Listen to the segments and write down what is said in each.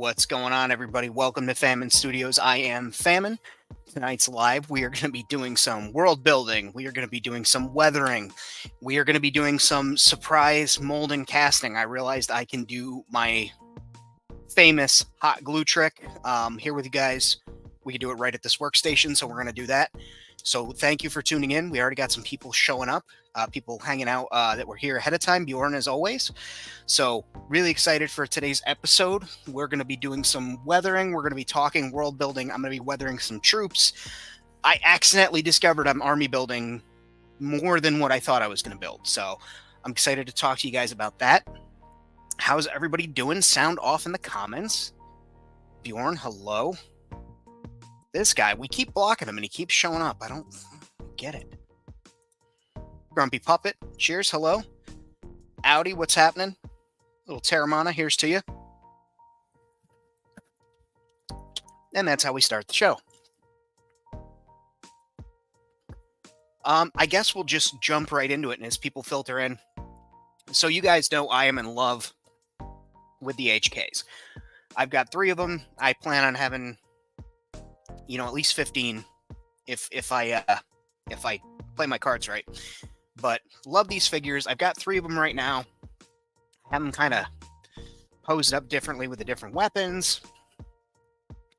What's going on, everybody? Welcome to Famine Studios. I am Famine. Tonight's live. We are going to be doing some world building. We are going to be doing some weathering. We are going to be doing some surprise mold and casting. I realized I can do my famous hot glue trick here with you guys. We can do it right at this workstation, so we're going to do that. So thank you for tuning in. We already got some people showing up, people hanging out that were here ahead of time, Bjorn as always. So really excited for today's episode. We're going to be doing some weathering. We're going to be talking world building. I'm going to be weathering some troops. I accidentally discovered I'm army building more than what I thought I was going to build. So I'm excited to talk to you guys about that. How's everybody doing? Sound off in the comments. Bjorn, hello. This guy, we keep blocking him and he keeps showing up. I don't get it. Grumpy Puppet, cheers, hello. Audi, what's happening? Little Terramana, here's to you. And that's how we start the show. I guess we'll just jump right into it and as people filter in. So you guys know I am in love with the HKs. I've got 3 of them. I plan on having, at least 15 if I play my cards right. But love these figures. I've got 3 of them right now. Have them kind of posed up differently with the different weapons.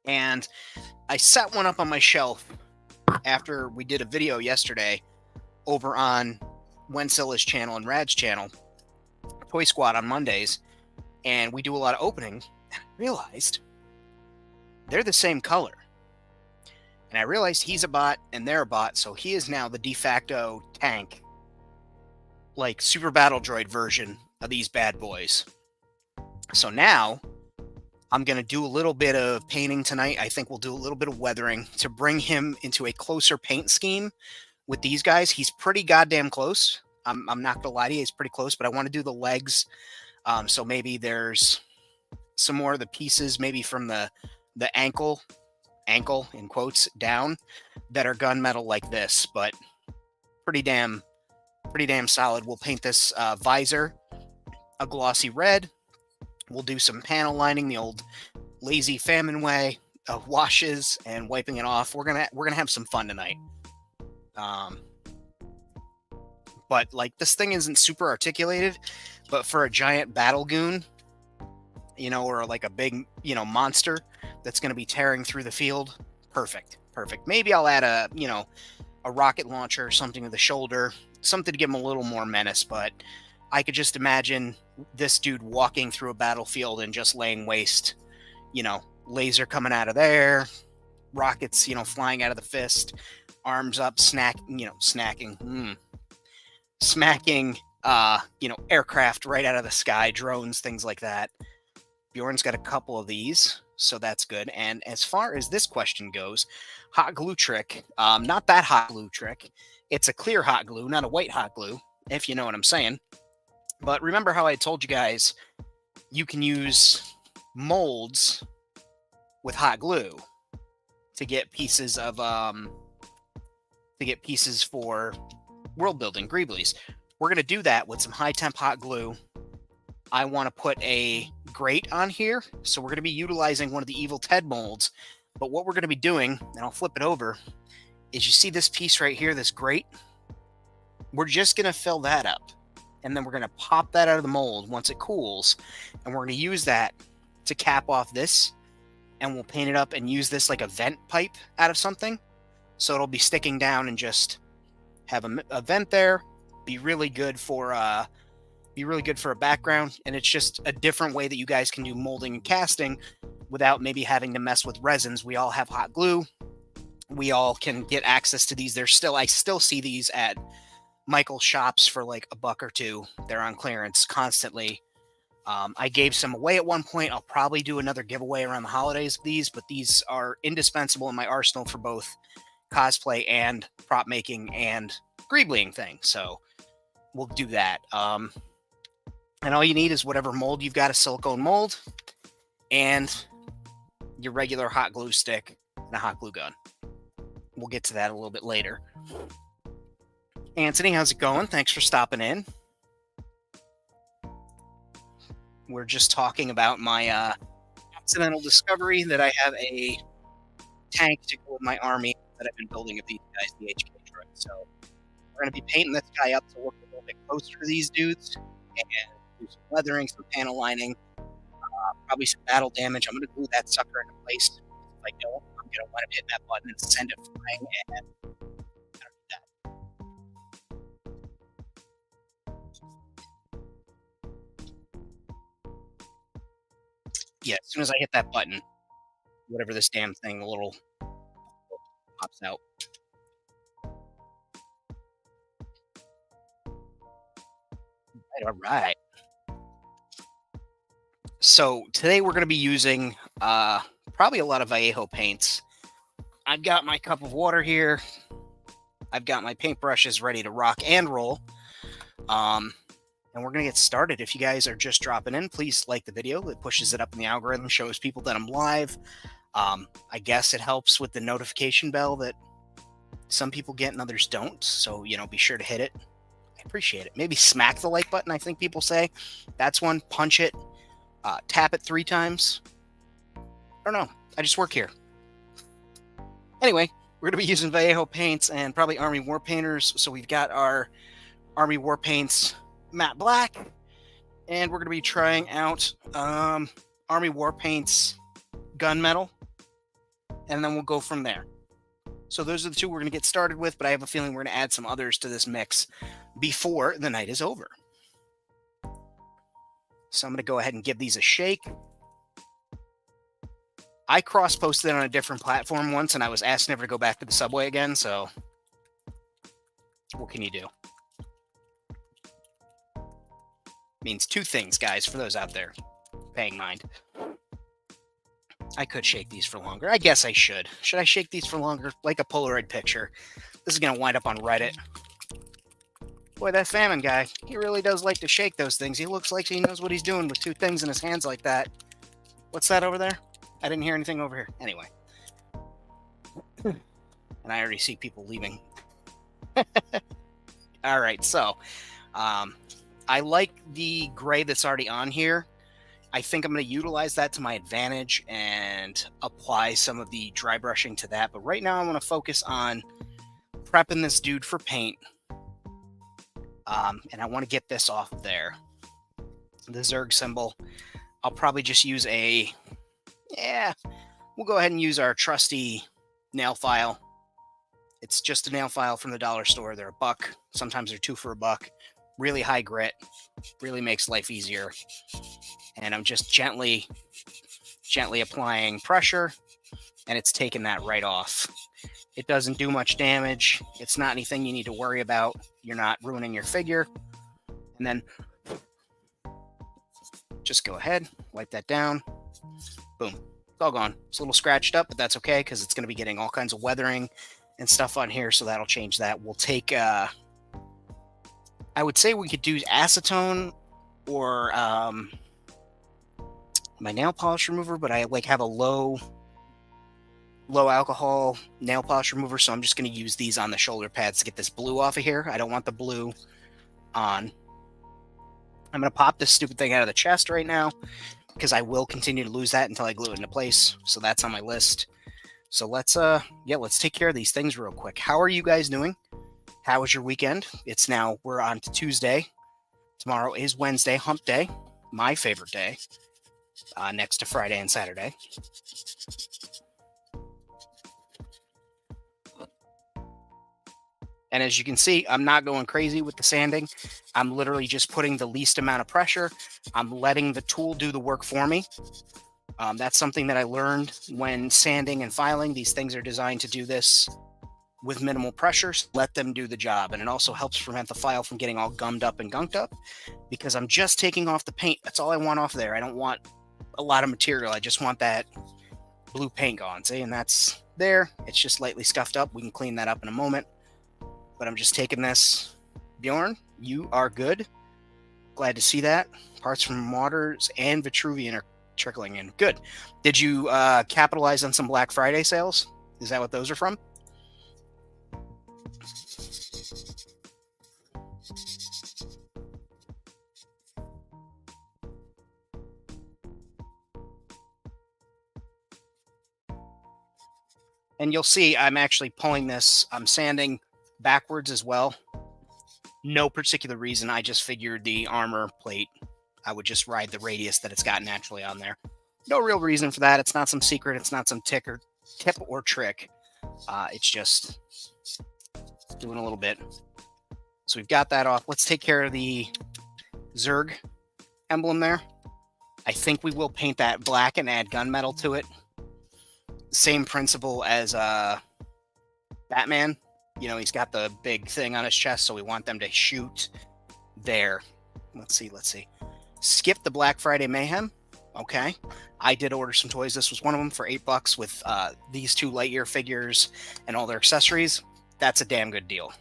And I set one up on my shelf after we did a video yesterday over on Wensilla's channel and Rad's channel, Toy Squad on Mondays. And we do a lot of openings. And I realized they're the same color. And I realized he's a bot and they're a bot, so he is now the de facto tank, like super battle droid version of these bad boys. So now I'm going to do a little bit of painting tonight. I think we'll do a little bit of weathering to bring him into a closer paint scheme with these guys. He's pretty goddamn close. I'm not going to lie to you, he's pretty close, but I want to do the legs. So maybe there's some more of the pieces, maybe from the ankle in quotes down, that are gunmetal like this, but pretty damn solid. We'll paint this visor a glossy red. We'll do some panel lining the old lazy Famine way of washes and wiping it off. We're gonna have some fun tonight. But like, this thing isn't super articulated, but for a giant battle goon, or like a big, monster that's going to be tearing through the field, perfect. Maybe I'll add a rocket launcher or something to the shoulder, something to give him a little more menace, but I could just imagine this dude walking through a battlefield and just laying waste, laser coming out of there, rockets, flying out of the fist, arms up, smacking, aircraft right out of the sky, drones, things like that. Bjorn's got a couple of these, so that's good. And as far as this question goes, hot glue trick, not that hot glue trick. It's a clear hot glue, not a white hot glue, if you know what I'm saying. But remember how I told you guys you can use molds with hot glue to get pieces of for world building greeblies. We're going to do that with some high temp hot glue. I want to put a grate on here, so we're going to be utilizing one of the Evil Ted molds. But what we're going to be doing, and I'll flip it over, is you see this piece right here, this grate? We're just going to fill that up, and then we're going to pop that out of the mold once it cools, and we're going to use that to cap off this, and we'll paint it up and use this like a vent pipe out of something, so it'll be sticking down and just have a vent there. Be really good for a background, and it's just a different way that you guys can do molding and casting without maybe having to mess with resins. We all have hot glue. We all can get access to these. I still see these at Michael's shops for like $1 or $2. They're on clearance constantly. I gave some away at one point. I'll probably do another giveaway around the holidays of these, but these are indispensable in my arsenal for both cosplay and prop making and greeblying thing. So we'll do that. And all you need is whatever mold you've got, a silicone mold, and your regular hot glue stick and a hot glue gun. We'll get to that a little bit later. Anthony, how's it going? Thanks for stopping in. We're just talking about my accidental discovery that I have a tank to go with my army that I've been building of these guys, the HK truck. So we're going to be painting this guy up to look a little bit closer to these dudes and do some weathering, some panel lining, probably some battle damage. I'm going to glue that sucker into place. If I don't, I'm going to want to hit that button and send it flying. And yeah, as soon as I hit that button, whatever this damn thing, the little pops out. All right. So today we're going to be using probably a lot of Vallejo paints. I've got my cup of water here. I've got my paintbrushes ready to rock and roll. And we're going to get started. If you guys are just dropping in, please like the video. It pushes it up in the algorithm, shows people that I'm live. I guess it helps with the notification bell that some people get and others don't. So, be sure to hit it. I appreciate it. Maybe smack the like button, I think people say. That's one. Punch it. Tap it 3 times. I don't know. I just work here. Anyway, we're going to be using Vallejo paints and probably Army War Painters. So we've got our Army War Paints matte black, and we're going to be trying out Army War Paints gunmetal, and then we'll go from there. So those are the two we're going to get started with, but I have a feeling we're going to add some others to this mix before the night is over. So I'm going to go ahead and give these a shake. I cross-posted on a different platform once, and I was asked never to go back to the subway again, so what can you do? Means 2 things, guys, for those out there paying mind. I could shake these for longer. I guess I should. Should I shake these for longer? Like a Polaroid picture. This is going to wind up on Reddit. Boy, that famine guy, he really does like to shake those things. He looks like he knows what he's doing with 2 things in his hands like that. What's that over there? I didn't hear anything over here. Anyway. And I already see people leaving. All right, so I like the gray that's already on here. I think I'm going to utilize that to my advantage and apply some of the dry brushing to that. But right now I want to focus on prepping this dude for paint. And I want to get this off there. The Zerg symbol. I'll probably just use we'll go ahead and use our trusty nail file. It's just a nail file from the dollar store. They're $1. Sometimes they're 2 for $1. Really high grit. Really makes life easier. And I'm just gently applying pressure, and it's taking that right off. It doesn't do much damage. It's not anything you need to worry about. You're not ruining your figure. And then just go ahead, wipe that down. Boom. It's all gone. It's a little scratched up, but that's okay because it's going to be getting all kinds of weathering and stuff on here, so that'll change that. We'll take, I would say we could do acetone or my nail polish remover, but I have a low alcohol nail polish remover, so I'm just going to use these on the shoulder pads to get this blue off of here. I don't want the blue on. I'm going to pop this stupid thing out of the chest right now because I will continue to lose that until I glue it into place. So that's on my list. So let's take care of these things real quick. How are you guys doing? How was your weekend? We're on to Tuesday. Tomorrow is Wednesday, hump day, my favorite day, next to Friday and Saturday. And as you can see, I'm not going crazy with the sanding. I'm literally just putting the least amount of pressure. I'm letting the tool do the work for me. That's something that I learned when sanding and filing. These things are designed to do this with minimal pressure. So let them do the job. And it also helps prevent the file from getting all gummed up and gunked up because I'm just taking off the paint. That's all I want off there. I don't want a lot of material. I just want that blue paint gone. See, and that's there. It's just lightly scuffed up. We can clean that up in a moment. But I'm just taking this. Bjorn, you are good. Glad to see that. Parts from Waters and Vitruvian are trickling in. Good. Did you capitalize on some Black Friday sales? Is that what those are from? And you'll see I'm actually pulling this, I'm sanding backwards as well. No particular reason. I just figured the armor plate, I would just ride the radius that it's got naturally on there. No real reason for that. It's not some secret. It's not some tip or trick. It's just doing a little bit. So we've got that off. Let's take care of the Zerg emblem there. I think we will paint that black and add gunmetal to it. Same principle as Batman. You know, he's got the big thing on his chest, so we want them to shoot there. Let's see. Skip the Black Friday Mayhem. Okay. I did order some toys. This was one of them for $8 with these 2 Lightyear figures and all their accessories. That's a damn good deal.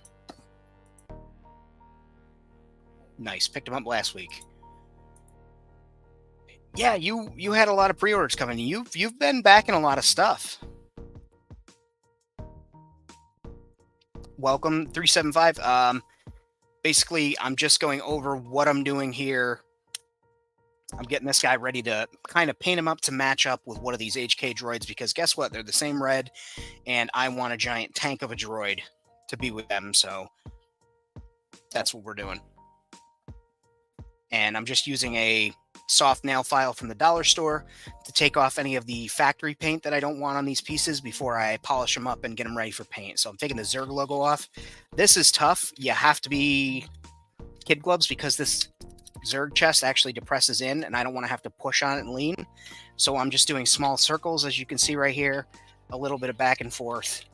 Nice. Picked them up last week. Yeah, you had a lot of pre-orders coming. You've been backing a lot of stuff. Welcome 375. Basically, I'm just going over what I'm doing here. I'm getting this guy ready to kind of paint him up to match up with one of these HK droids, because guess what? They're the same red, and I want a giant tank of a droid to be with them, so that's what we're doing. And I'm just using a soft nail file from the dollar store to take off any of the factory paint that I don't want on these pieces before I polish them up and get them ready for paint. So I'm taking the Zerg logo off. This is tough. You have to be kid gloves because this Zerg chest actually depresses in, and I don't want to have to push on it and lean. So I'm just doing small circles, as you can see right here, a little bit of back and forth,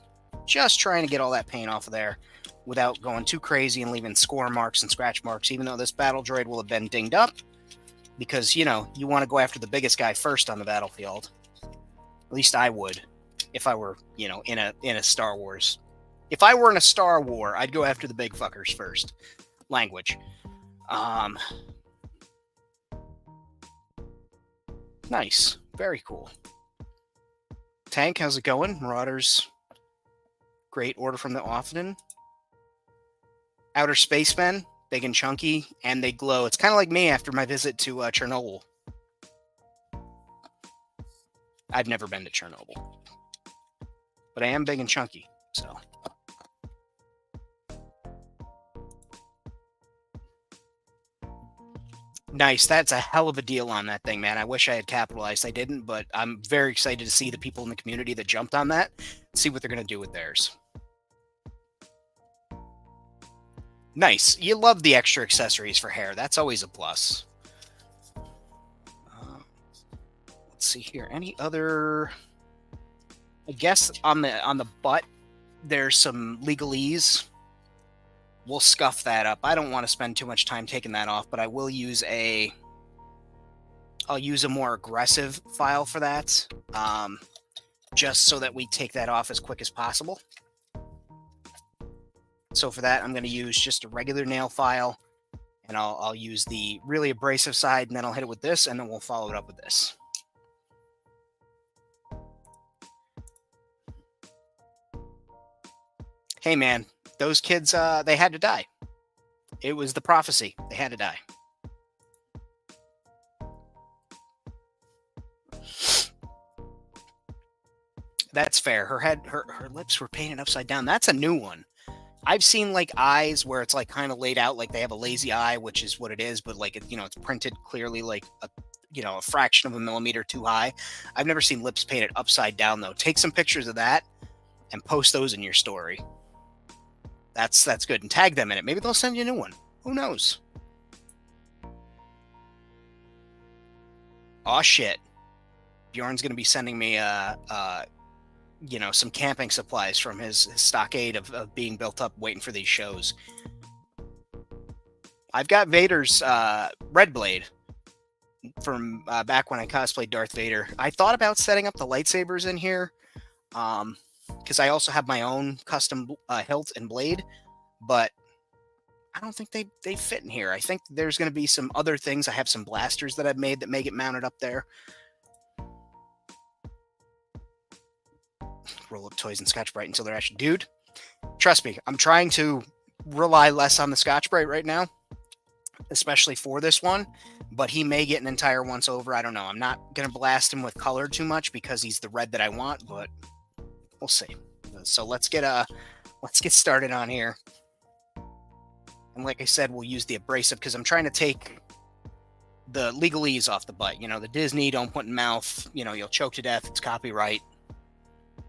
just trying to get all that paint off of there without going too crazy and leaving score marks and scratch marks, even though this battle droid will have been dinged up, because, you know, you want to go after the biggest guy first on the battlefield. At least I would, if I were, you know, in a Star Wars. If I were in a Star War, I'd go after the big fuckers first. Language. Nice. Very cool. Tank, how's it going? Marauders. Great order from the Offden. Outer Spacemen, big and chunky, and they glow. It's kind of like me after my visit to Chernobyl. I've never been to Chernobyl, but I am big and chunky, so. Nice. That's a hell of a deal on that thing, man. I wish I had capitalized. I didn't, but I'm very excited to see the people in the community that jumped on that, see what they're going to do with theirs. Nice. You love the extra accessories for hair. That's always a plus. Let's see here. Any other? I guess on the butt, there's some legalese. We'll scuff that up. I don't want to spend too much time taking that off, but I will use I'll use a more aggressive file for that, just so that we take that off as quick as possible. So for that, I'm going to use just a regular nail file, and I'll use the really abrasive side, and then I'll hit it with this, and then we'll follow it up with this. Hey, man, those kids, they had to die. It was the prophecy. They had to die. That's fair. Her lips were painted upside down. That's a new one. I've seen like eyes where it's like kind of laid out like they have a lazy eye, which is what it is, but like you know, it's printed clearly like a fraction of a millimeter too high. I've never seen lips painted upside down though. Take some pictures of that and post those in your story. That's good, and tag them in it. Maybe they'll send you a new one. Who knows? Aw, shit. Bjorn's gonna be sending me some camping supplies from his stockade of being built up waiting for these shows. I've got Vader's red blade from back when I cosplayed Darth Vader. I thought about setting up the lightsabers in here because I also have my own custom hilt and blade, but I don't think they fit in here. I think there's going to be some other things. I have some blasters that I've made that may get mounted up there. Roll up toys and Scotch-Brite until they're actually... Dude, trust me, I'm trying to rely less on the Scotch-Brite right now, especially for this one, but he may get an entire once over. I don't know. I'm not going to blast him with color too much because he's the red that I want, but We'll see. So let's get started on here. And like I said, we'll use the abrasive because I'm trying to take the legalese off the butt. You know, the Disney, don't put in mouth, you know, you'll choke to death, it's copyright,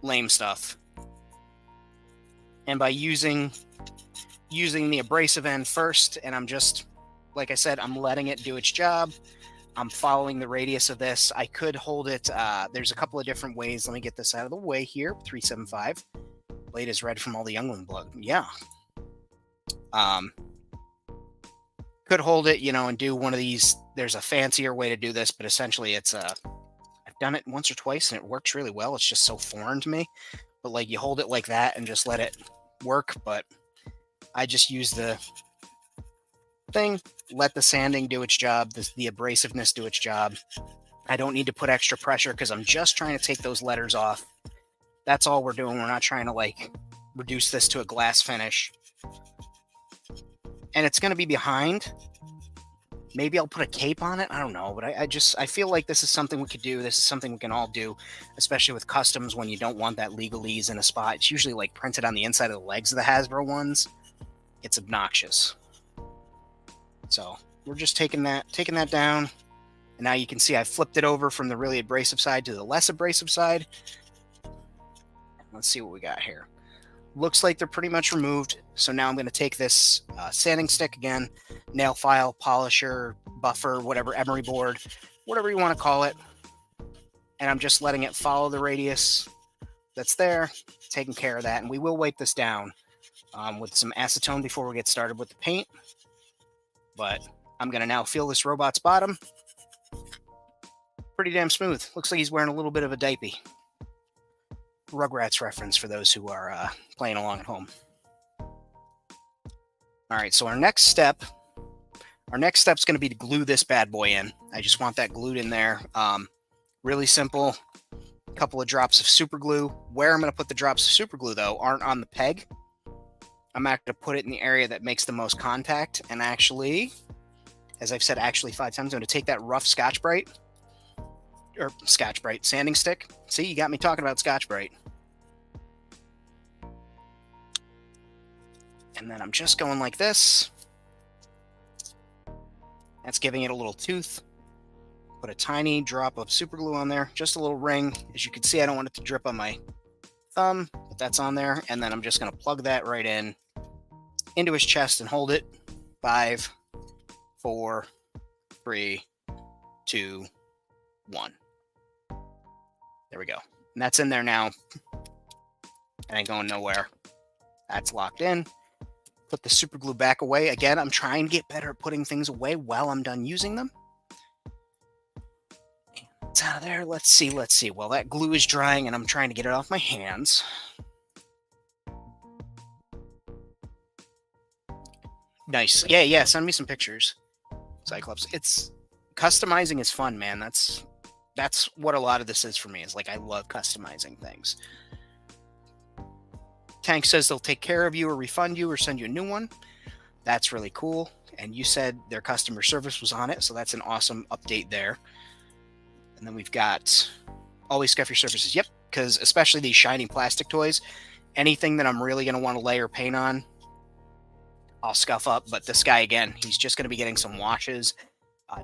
lame stuff. And by using the abrasive end first, and I'm just, like I said, I'm letting it do its job. I'm following the radius of this. I could hold it. There's a couple of different ways. Let me get this out of the way here. 375. Blade is red from all the youngling blood. Yeah. Could hold it, you know, and do one of these. There's a fancier way to do this, but essentially it's I've done it once or twice and it works really well. It's just so foreign to me. But like you hold it like that and just let it work. But I just use the thing, let the sanding do its job, the abrasiveness do its job. I don't need to put extra pressure because I'm just trying to take those letters off. That's all we're doing. We're not trying to like reduce this to a glass finish. And it's going to be behind. Maybe I'll put a cape on it. I don't know. But I feel like this is something we could do. This is something we can all do, especially with customs when you don't want that legalese in a spot. It's usually like printed on the inside of the legs of the Hasbro ones. It's obnoxious. So we're just taking that down. And now you can see I flipped it over from the really abrasive side to the less abrasive side. Let's see what we got here. Looks like they're pretty much removed. So now I'm going to take this sanding stick again, nail file, polisher, buffer, whatever, emery board, whatever you want to call it. And I'm just letting it follow the radius that's there, taking care of that. And we will wipe this down with some acetone before we get started with the paint. But I'm going to now feel this robot's bottom. Pretty damn smooth. Looks like he's wearing a little bit of a diaper. Rugrats reference for those who are playing along at home. All right, so our next step's going to be to glue this bad boy in. I just want that glued in there. Really simple. A couple of drops of super glue. Where I'm going to put the drops of super glue, though, aren't on the peg. I'm going to put it in the area that makes the most contact. And actually, as I've said actually 5 times, I'm going to take that rough Scotch-Brite sanding stick. See, you got me talking about Scotch-Brite. And then I'm just going like this. That's giving it a little tooth. Put a tiny drop of super glue on there, just a little ring. As you can see, I don't want it to drip on my thumb, but that's on there. And then I'm just going to plug that right in into his chest and hold it. 5, 4, 3, 2, 1. There we go. And that's in there now. It ain't going nowhere. That's locked in. Put the super glue back away. Again, I'm trying to get better at putting things away while I'm done using them. It's out of there. Let's see. Well, that glue is drying and I'm trying to get it off my hands. Nice. Yeah. Send me some pictures, Cyclops. It's customizing is fun, man. That's what a lot of this is for me. Is like I love customizing things. Tank says they'll take care of you or refund you or send you a new one. That's really cool. And you said their customer service was on it, so that's an awesome update there. And then we've got always scuff your surfaces. Yep, because especially these shiny plastic toys, anything that I'm really going to want to layer paint on, I'll scuff up. But this guy, again, he's just going to be getting some washes.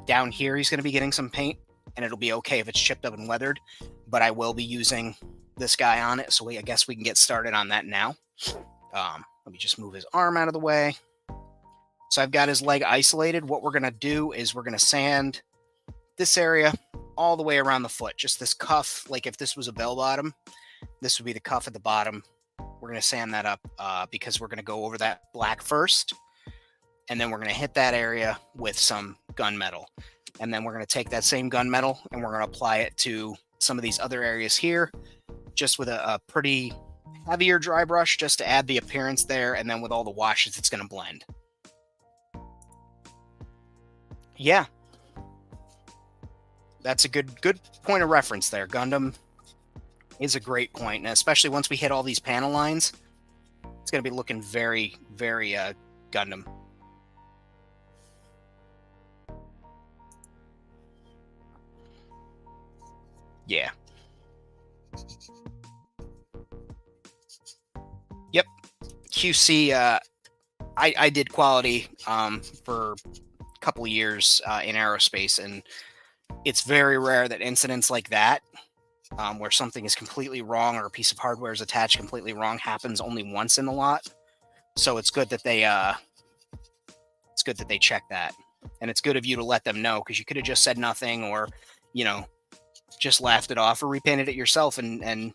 Down here, he's going to be getting some paint, and it'll be okay if it's chipped up and weathered. But I will be using this guy on it, so I guess we can get started on that now. Let me just move his arm out of the way. So I've got his leg isolated. What we're going to do is we're going to sand this area all the way around the foot. Just this cuff, like if this was a bell bottom, this would be the cuff at the bottom. We're going to sand that up because we're going to go over that black first, and then we're going to hit that area with some gunmetal. And then we're going to take that same gunmetal and we're going to apply it to some of these other areas here, just with a pretty heavier dry brush, just to add the appearance there. And then with all the washes, it's going to blend. Yeah. That's a good point of reference there. Gundam is a great point. And especially once we hit all these panel lines, it's going to be looking very, very Gundam. Yeah. Yep. QC, I did quality for a couple of years in aerospace, and it's very rare that incidents like that, where something is completely wrong or a piece of hardware is attached completely wrong, happens only once in the lot. So it's good that they check that, and it's good of you to let them know, because you could have just said nothing, or you know just laughed it off or repainted it yourself and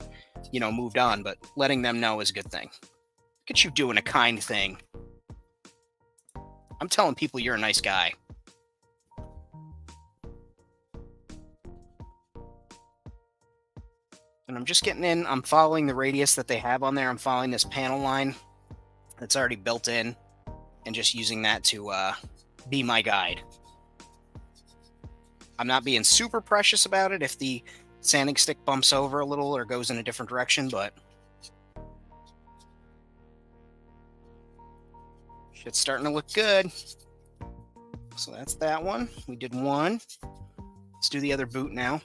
moved on. But letting them know is a good thing. Look at you doing a kind thing. I'm telling people you're a nice guy. And I'm just getting in. I'm following the radius that they have on there. I'm following this panel line that's already built in, and just using that to be my guide. I'm not being super precious about it if the sanding stick bumps over a little or goes in a different direction, but shit's starting to look good. So that's that one. We did one. Let's do the other boot now.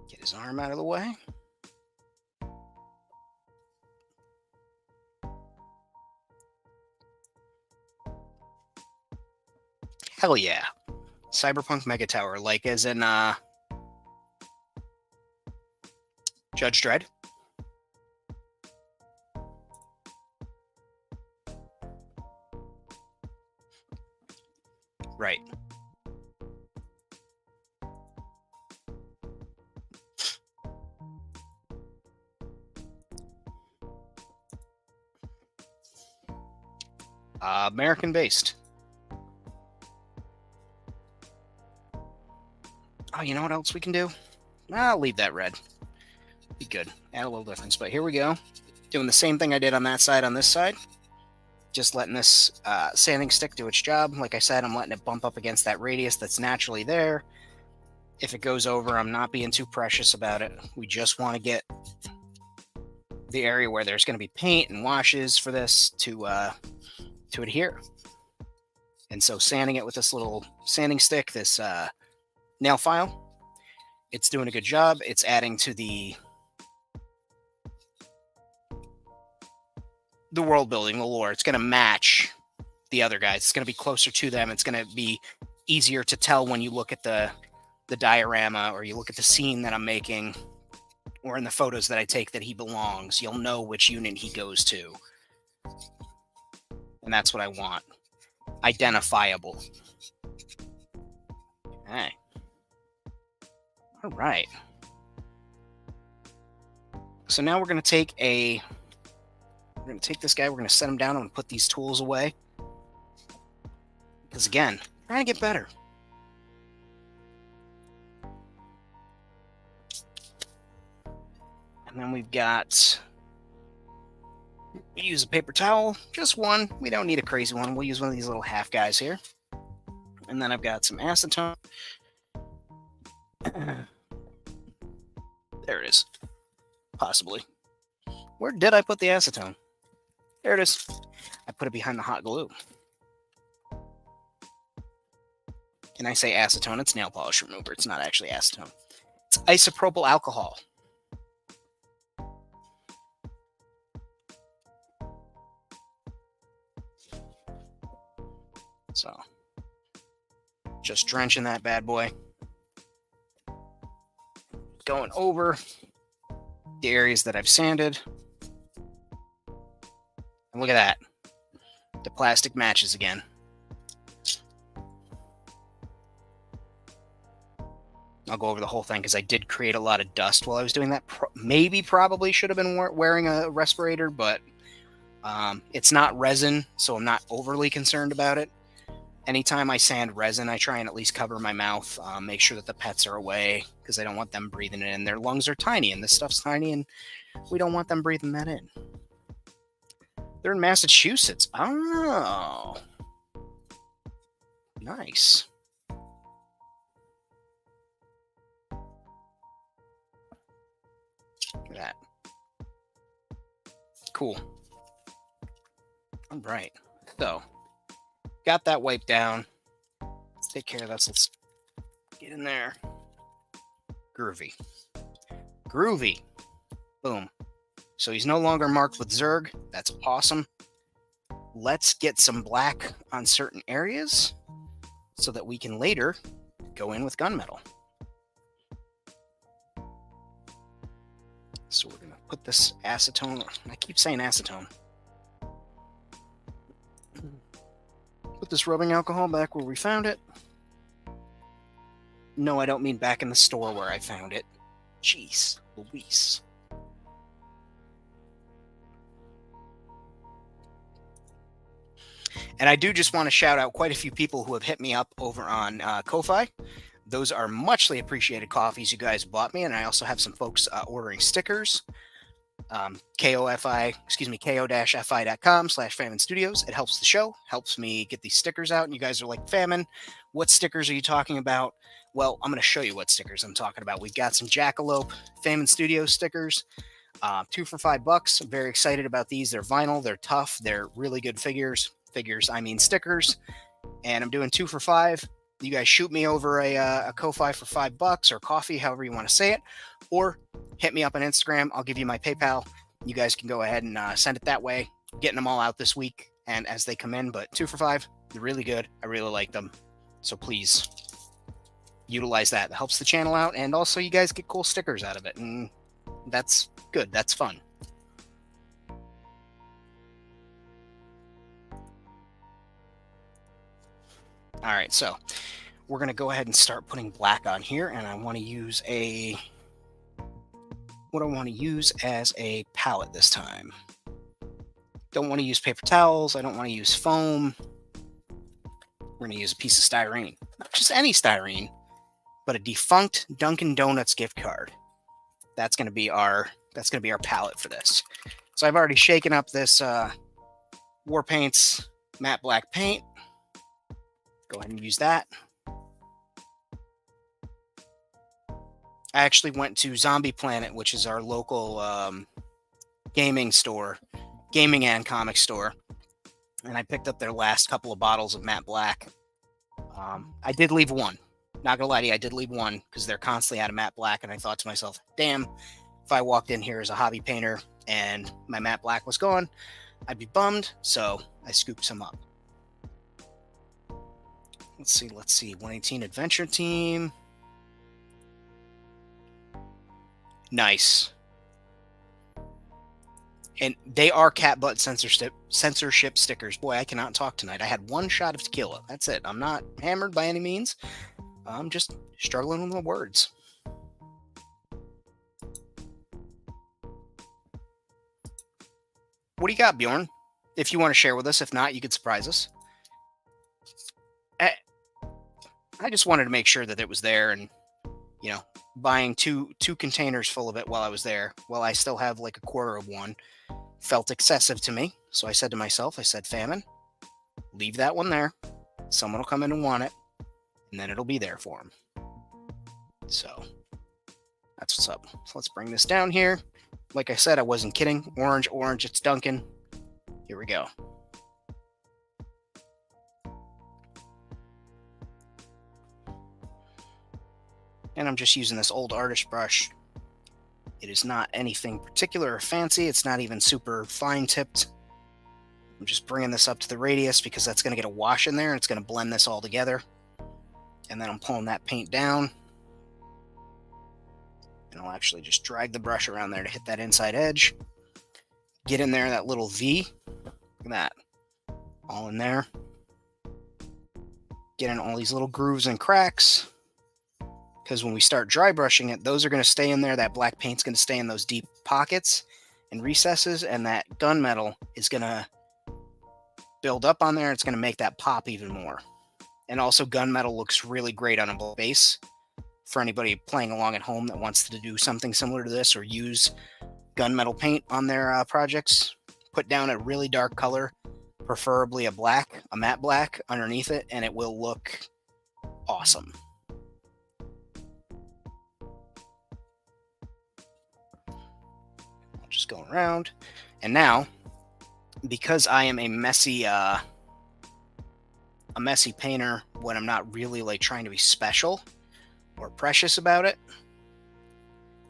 Get his arm out of the way. Hell yeah. Cyberpunk Mega Tower, like as in Judge Dredd. Right. American based. Oh, you know what else we can do? I'll leave that red. Be good. Add a little difference. But here we go. Doing the same thing I did on that side on this side. Just letting this sanding stick do its job. Like I said, I'm letting it bump up against that radius that's naturally there. If it goes over, I'm not being too precious about it. We just want to get the area where there's going to be paint and washes for this to adhere. And so sanding it with this little sanding stick, this nail file, it's doing a good job. It's adding to the world building, the lore. It's going to match the other guys. It's going to be closer to them. It's going to be easier to tell when you look at the diorama, or you look at the scene that I'm making, or in the photos that I take that he belongs. You'll know which unit he goes to. And that's what I want. Identifiable. Okay. All right. So now we're going to take this guy, we're going to set him down, and put these tools away. Because again, trying to get better. And then we've got, we use a paper towel, just one. We don't need a crazy one. We'll use one of these little half guys here. And then I've got some acetone. There it is. Possibly. Where did I put the acetone? There it is. I put it behind the hot glue. And I say acetone, it's nail polish remover. It's not actually acetone. It's isopropyl alcohol. So, just drenching that bad boy. Going over the areas that I've sanded. And look at that. The plastic matches again. I'll go over the whole thing because I did create a lot of dust while I was doing that. Probably should have been wearing a respirator, but it's not resin, so I'm not overly concerned about it. Anytime I sand resin, I try and at least cover my mouth, make sure that the pets are away, because I don't want them breathing it in. Their lungs are tiny, and this stuff's tiny, and we don't want them breathing that in. They're in Massachusetts. Oh. Nice. Look at that. Cool. All right. So, got that wiped down. Let's take care of this. Let's get in there. Groovy. Groovy. Boom. So he's no longer marked with Zerg. That's awesome. Let's get some black on certain areas so that we can later go in with gunmetal. So we're going to put this acetone, I keep saying acetone. Put this rubbing alcohol back where we found it. No, I don't mean back in the store where I found it. Jeez, Luis. And I do just want to shout out quite a few people who have hit me up over on Ko-Fi. Those are muchly appreciated coffees you guys bought me, and I also have some folks ordering stickers. ko-fi.com/Famine Studios. It helps the show, helps me get these stickers out. And you guys are like, Famine, what stickers are you talking about? Well, I'm going to show you what stickers I'm talking about. We've got some Jackalope Famine Studios stickers, 2 for $5. I'm very excited about these. They're vinyl, they're tough, they're really good figures. I mean stickers. And I'm doing 2 for $5. You guys shoot me over a Ko-Fi for $5 or coffee, however you want to say it, or hit me up on Instagram. I'll give you my PayPal. You guys can go ahead and send it that way. Getting them all out this week and as they come in, but 2 for $5, they're really good. I really like them. So please utilize that. It helps the channel out, and also you guys get cool stickers out of it, and that's good. That's fun. All right, so we're going to go ahead and start putting black on here, and I want to use what I want to use as a palette this time. Don't want to use paper towels. I don't want to use foam. We're going to use a piece of styrene. Not just any styrene, but a defunct Dunkin' Donuts gift card. That's going to be our palette for this. So I've already shaken up this War Paints matte black paint. Go ahead and use that. I actually went to Zombie Planet, which is our local gaming and comic store, and I picked up their last couple of bottles of matte black. I did leave one. Not gonna lie to you, I did leave one because they're constantly out of matte black, and I thought to myself, damn, if I walked in here as a hobby painter and my matte black was gone, I'd be bummed, so I scooped some up. Let's see, 118 Adventure Team. Nice. And they are cat butt censorship stickers. Boy, I cannot talk tonight. I had one shot of tequila. That's it. I'm not hammered by any means. I'm just struggling with my words. What do you got, Bjorn? If you want to share with us. If not, you could surprise us. I just wanted to make sure that it was there, and, you know, buying two containers full of it while I was there, while I still have like a quarter of one, felt excessive to me. So I said to myself, Famine, leave that one there. Someone will come in and want it, and then it'll be there for them. So that's what's up. So let's bring this down here. Like I said, I wasn't kidding. Orange, it's Dunkin'. Here we go. And I'm just using this old artist brush. It is not anything particular or fancy. It's not even super fine tipped. I'm just bringing this up to the radius because that's going to get a wash in there, and it's going to blend this all together. And then I'm pulling that paint down. And I'll actually just drag the brush around there to hit that inside edge. Get in there, that little V. Look at that. All in there. Get in all these little grooves and cracks. Because when we start dry brushing it, those are going to stay in there. That black paint's going to stay in those deep pockets and recesses, and that gunmetal is going to build up on there. It's going to make that pop even more. And also, gunmetal looks really great on a black base. For anybody playing along at home that wants to do something similar to this or use gunmetal paint on their projects, put down a really dark color, preferably a matte black underneath it, and it will look awesome. Just going around. And now, because I am a messy painter when I'm not really like trying to be special or precious about it,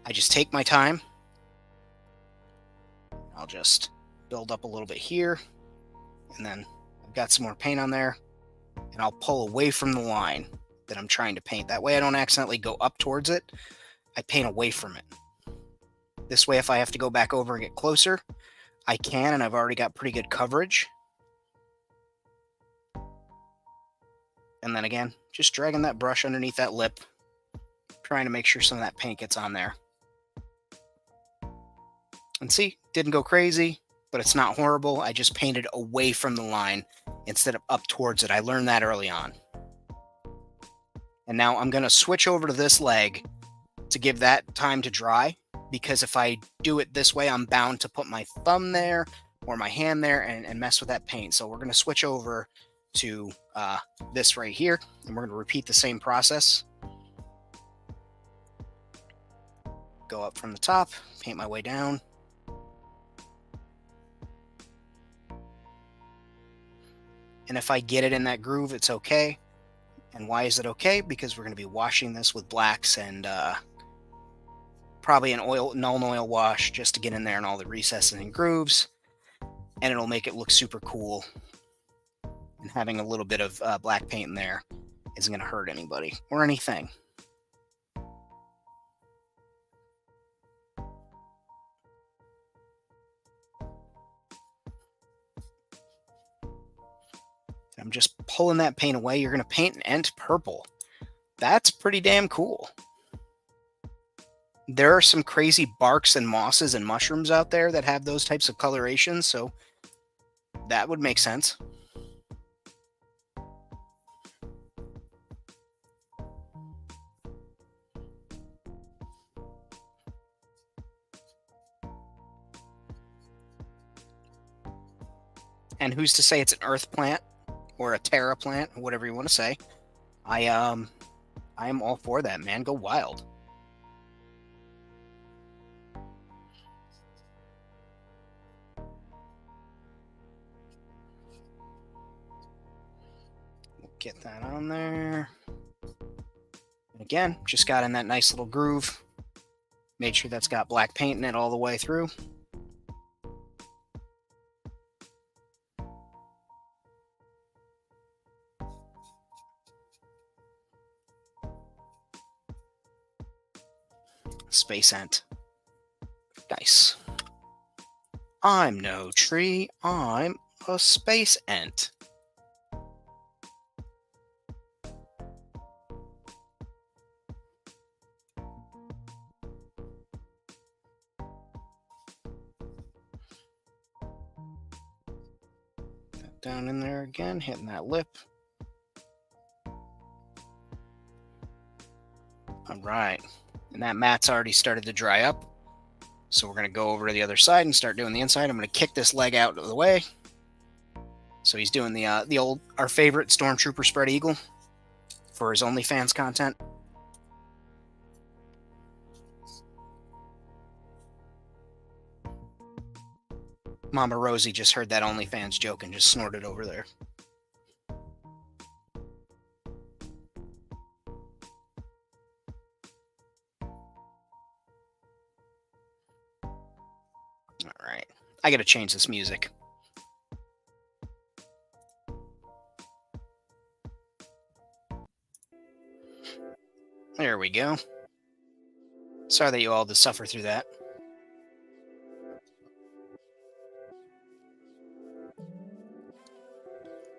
I just take my time I'll just build up a little bit here, and then I've got some more paint on there, and I'll pull away from the line that I'm trying to paint. That way I don't accidentally go up towards it. I paint away from it. This way, if I have to go back over and get closer, I can, and I've already got pretty good coverage. And then again, just dragging that brush underneath that lip, trying to make sure some of that paint gets on there. And see, didn't go crazy, but it's not horrible. I just painted away from the line instead of up towards it. I learned that early on. And now I'm going to switch over to this leg to give that time to dry, because if I do it this way, I'm bound to put my thumb there or my hand there and mess with that paint. So we're going to switch over to this right here, and we're going to repeat the same process. Go up from the top, paint my way down. And if I get it in that groove, it's okay. And why is it okay? Because we're going to be washing this with blacks and probably an null oil wash just to get in there in all the recesses and grooves. And it'll make it look super cool. And having a little bit of black paint in there isn't going to hurt anybody or anything. I'm just pulling that paint away. You're going to paint an Ent purple. That's pretty damn cool. There are some crazy barks and mosses and mushrooms out there that have those types of colorations, so that would make sense. And who's to say it's an earth plant or a terra plant, whatever you want to say. I am all for that, man. Go wild. We'll get that on there. And again, just got in that nice little groove. Made sure that's got black paint in it all the way through. Space Ent. Nice. I'm no tree, I'm a space Ent. That down in there again, hitting that lip. All right. And that mat's already started to dry up. So we're going to go over to the other side and start doing the inside. I'm going to kick this leg out of the way. So he's doing our favorite Stormtrooper spread eagle for his OnlyFans content. Mama Rosie just heard that OnlyFans joke and just snorted over there. All right. I got to change this music. There we go. Sorry that you all had to suffer through that.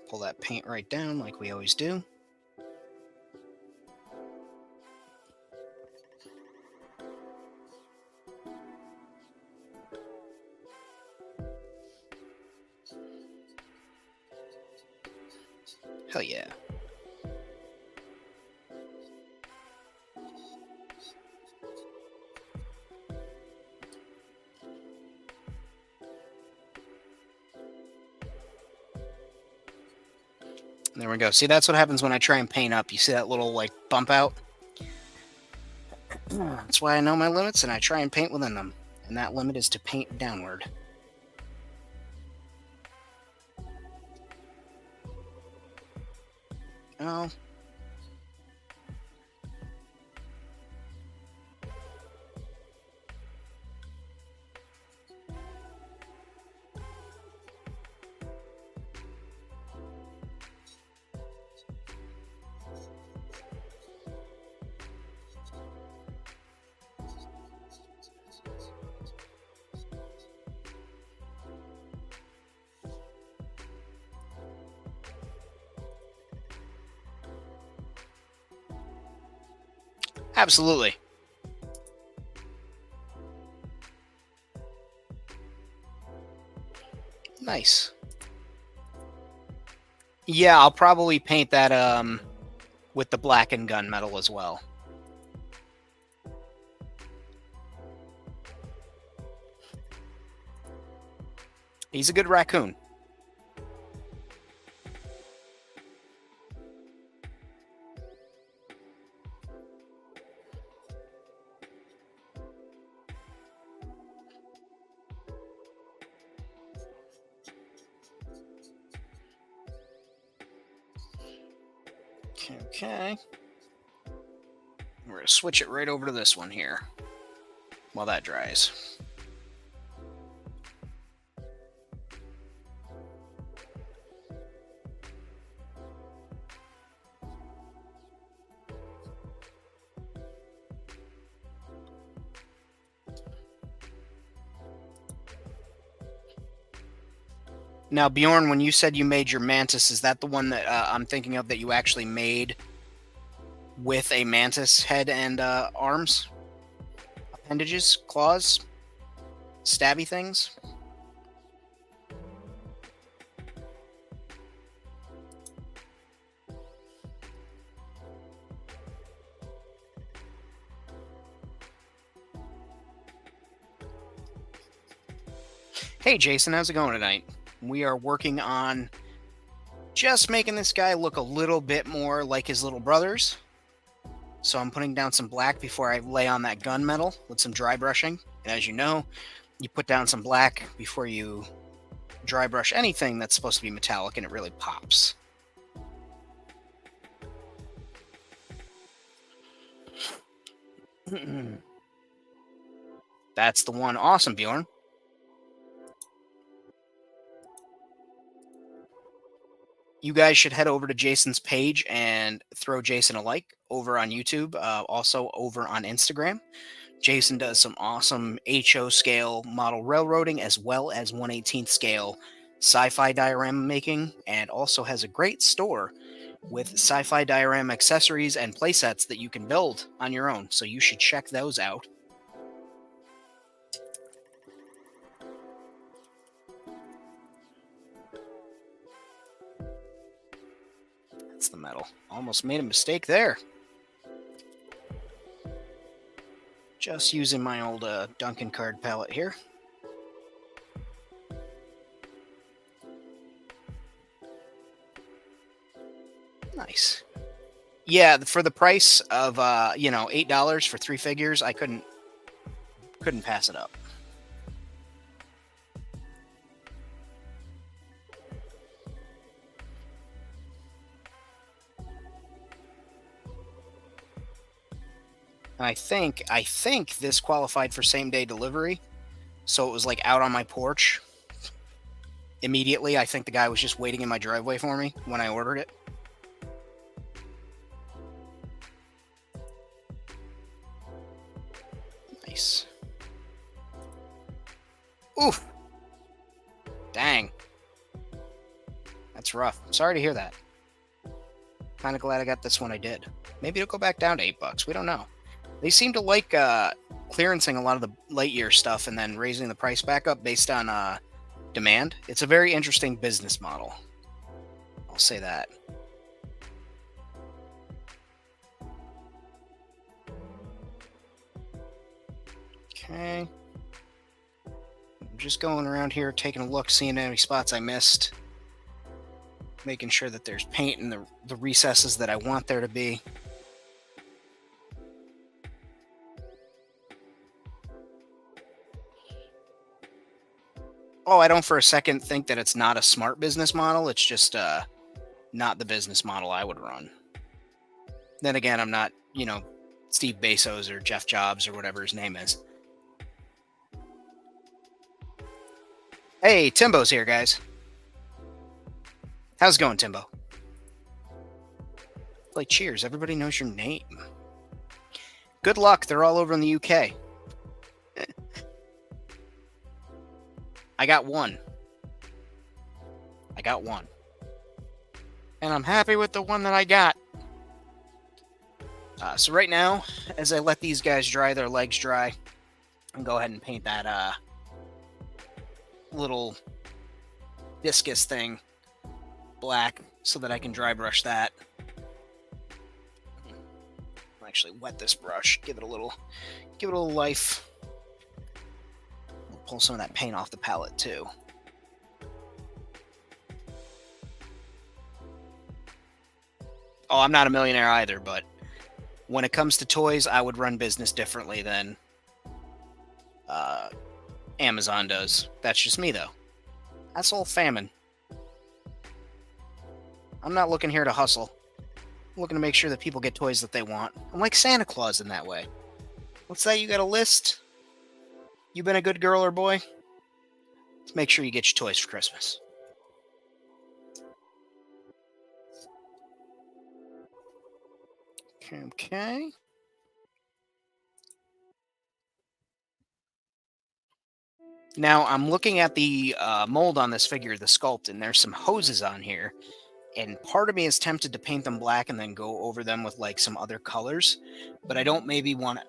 Pull that paint right down like we always do. Hell yeah. There we go. See, that's what happens when I try and paint up. You see that little, like, bump out? That's why I know my limits, and I try and paint within them. And that limit is to paint downward. Oh. Absolutely. Nice. Yeah, I'll probably paint that with the black and gunmetal as well. He's a good raccoon. Okay. We're going to switch it right over to this one here while that dries. Now, Bjorn, when you said you made your mantis, is that the one that I'm thinking of that you actually made with a mantis head and arms? Appendages? Claws? Stabby things? Hey, Jason, how's it going tonight? We are working on just making this guy look a little bit more like his little brothers. So I'm putting down some black before I lay on that gunmetal with some dry brushing. And as you know, you put down some black before you dry brush anything that's supposed to be metallic, and it really pops. That's the one. Awesome, Bjorn. You guys should head over to Jason's page and throw Jason a like over on YouTube, also over on Instagram. Jason does some awesome HO scale model railroading as well as 1/18th scale sci-fi diorama making, and also has a great store with sci-fi diorama accessories and playsets that you can build on your own. So you should check those out. That's the metal. Almost made a mistake there. Just using my old Duncan card palette here. Nice. Yeah, for the price of $8 for 3 figures, I couldn't pass it up. I think this qualified for same-day delivery, so it was like out on my porch immediately. I think the guy was just waiting in my driveway for me when I ordered it. Nice. Oof. Dang. That's rough. Sorry to hear that. Kind of glad I got this one I did. Maybe it'll go back down to $8. We don't know. They seem to like clearancing a lot of the Lightyear stuff and then raising the price back up based on demand. It's a very interesting business model. I'll say that. Okay. I'm just going around here, taking a look, seeing any spots I missed. Making sure that there's paint in the recesses that I want there to be. Oh, I don't for a second think that it's not a smart business model. It's just not the business model I would run. Then again, I'm not, Steve Bezos or Jeff Jobs or whatever his name is. Hey, Timbo's here, guys. How's it going, Timbo? Like, cheers. Everybody knows your name. Good luck. They're all over in the UK. I got one. And I'm happy with the one that I got. So right now, as I let these guys dry, their legs dry, and go ahead and paint that little discus thing black so that I can dry brush that. I'll actually wet this brush, give it a little life. We'll pull some of that paint off the palette too. Oh, I'm not a millionaire either, but when it comes to toys, I would run business differently than Amazon does. That's just me, though. That's all famine. I'm not looking here to hustle. I'm looking to make sure that people get toys that they want. I'm like Santa Claus in that way. What's that? You got a list? You been a good girl or boy? Let's make sure you get your toys for Christmas. Okay. Now, I'm looking at the mold on this figure, the sculpt, and there's some hoses on here. And part of me is tempted to paint them black and then go over them with like some other colors. But I don't maybe want to...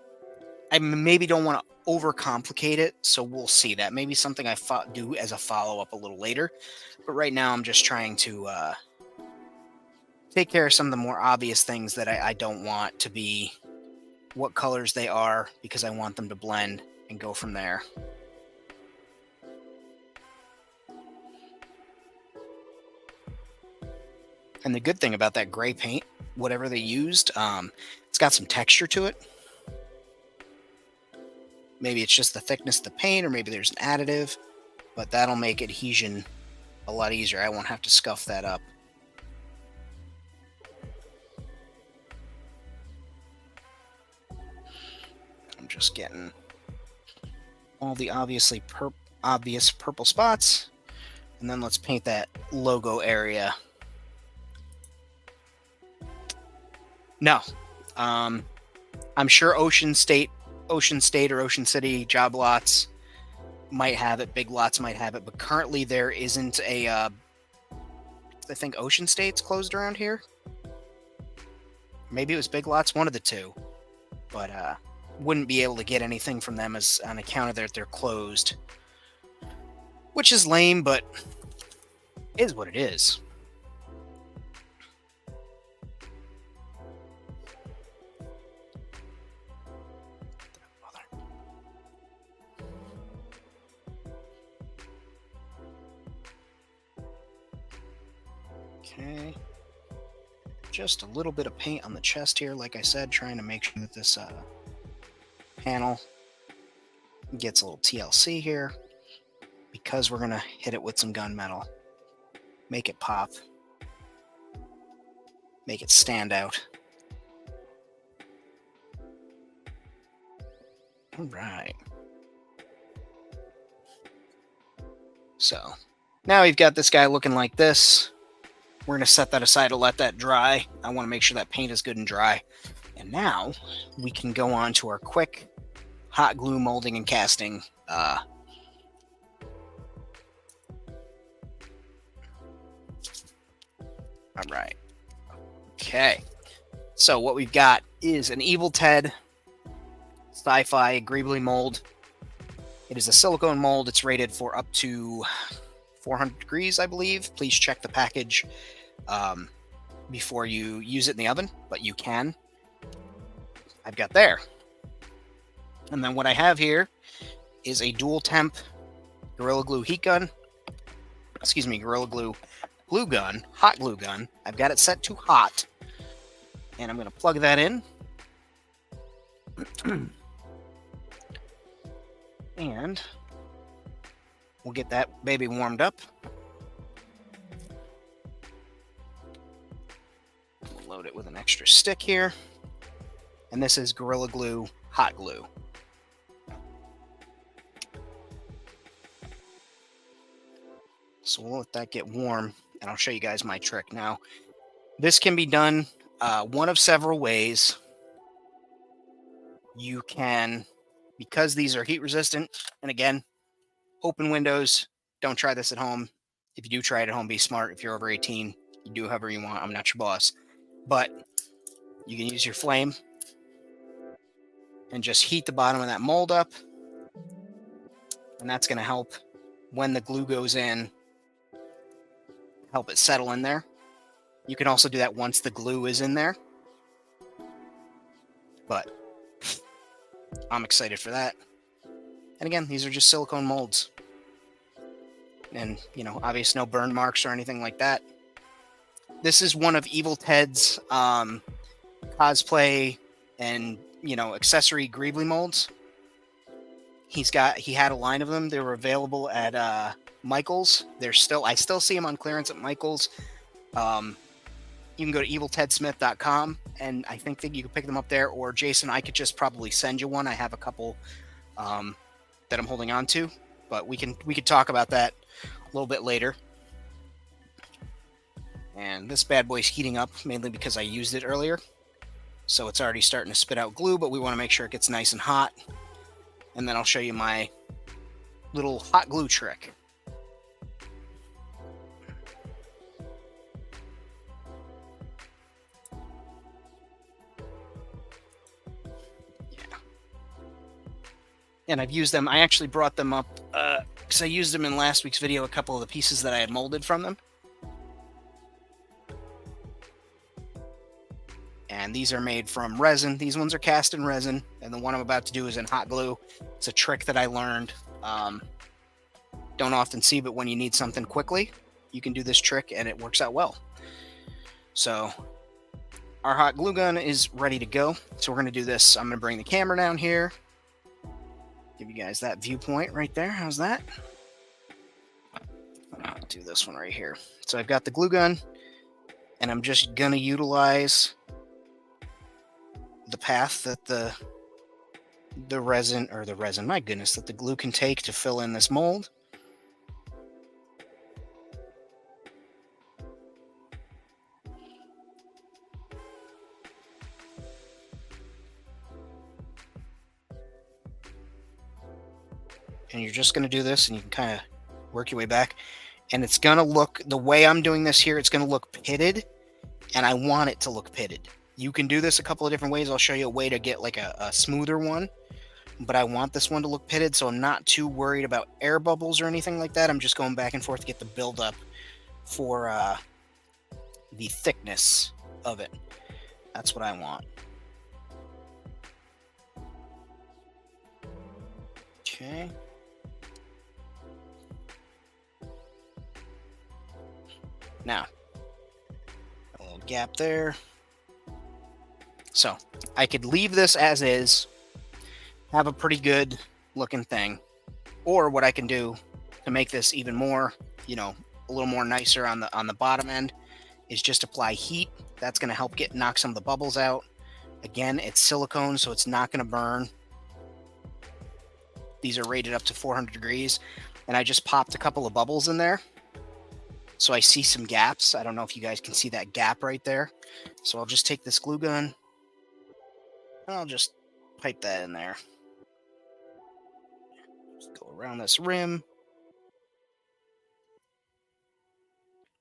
I maybe don't want to overcomplicate it, so we'll see. That may be something I do as a follow-up a little later. But right now, I'm just trying to take care of some of the more obvious things that I don't want to be what colors they are, because I want them to blend and go from there. And the good thing about that gray paint, whatever they used, it's got some texture to it. Maybe it's just the thickness of the paint, or maybe there's an additive, but that'll make adhesion a lot easier. I won't have to scuff that up. I'm just getting all the obvious purple spots, and then let's paint that logo area. No, I'm sure Ocean State or Ocean City job lots might have it, Big Lots might have it, but currently there isn't a, I think Ocean State's closed around here. Maybe it was Big Lots, one of the two, but wouldn't be able to get anything from them as on account of they're closed, which is lame, but is what it is. Okay, just a little bit of paint on the chest here, like I said, trying to make sure that this panel gets a little TLC here, because we're gonna hit it with some gunmetal. Make it pop, make it stand out. All right. So now we've got this guy looking like this. We're going to set that aside to let that dry. I want to make sure that paint is good and dry. And now we can go on to our quick hot glue molding and casting. All right. Okay. So what we've got is an Evil Ted Sci-Fi Greebly mold. It is a silicone mold. It's rated for up to 400 degrees, I believe. Please check the package before you use it in the oven, but you can. I've got there. And then what I have here is a dual temp Gorilla Glue heat gun. Excuse me, Gorilla Glue glue gun, hot glue gun. I've got it set to hot. And I'm going to plug that in. And we'll get that baby warmed up. We'll load it with an extra stick here. And this is Gorilla Glue hot glue. So we'll let that get warm, and I'll show you guys my trick. Now, this can be done one of several ways. You can, because these are heat resistant, and again, open windows, don't try this at home. If you do try it at home, be smart. If you're over 18, you do however you want. I'm not your boss. But you can use your flame and just heat the bottom of that mold up. And that's going to help when the glue goes in, help it settle in there. You can also do that once the glue is in there. But I'm excited for that. And again, these are just silicone molds. And, you know, obvious no burn marks or anything like that. This is one of Evil Ted's cosplay and, you know, accessory Greebly molds. He had a line of them. They were available at Michael's. I still see them on clearance at Michael's. You can go to eviltedsmith.com, and I think that you can pick them up there. Or Jason, I could just probably send you one. I have a couple that I'm holding on to, but we could talk about that a little bit later. And this bad boy's heating up mainly because I used it earlier, so it's already starting to spit out glue. But we want to make sure it gets nice and hot, and then I'll show you my little hot glue trick. And I've used them. I actually brought them up because I used them in last week's video, a couple of the pieces that I had molded from them. And these are made from resin. These ones are cast in resin, and the one I'm about to do is in hot glue. It's a trick that I learned. Don't often see, but when you need something quickly, you can do this trick, and it works out well. So our hot glue gun is ready to go. So we're going to do this. I'm going to bring the camera down here. Give you guys that viewpoint right there. How's that? I'll do this one right here. So I've got the glue gun, and I'm just going to utilize the path that the resin, my goodness, that the glue can take to fill in this mold. And you're just going to do this, and you can kind of work your way back. And it's going to look, the way I'm doing this here, it's going to look pitted, and I want it to look pitted. You can do this a couple of different ways. I'll show you a way to get like a smoother one, but I want this one to look pitted, so I'm not too worried about air bubbles or anything like that. I'm just going back and forth to get the buildup for the thickness of it. That's what I want. Okay. Now, a little gap there. So I could leave this as is, have a pretty good looking thing, or what I can do to make this even more, you know, a little more nicer on the bottom end is just apply heat. That's going to help knock some of the bubbles out. Again, it's silicone, so it's not going to burn. These are rated up to 400 degrees, and I just popped a couple of bubbles in there. So I see some gaps. I don't know if you guys can see that gap right there. So I'll just take this glue gun, and I'll just pipe that in there. Just go around this rim.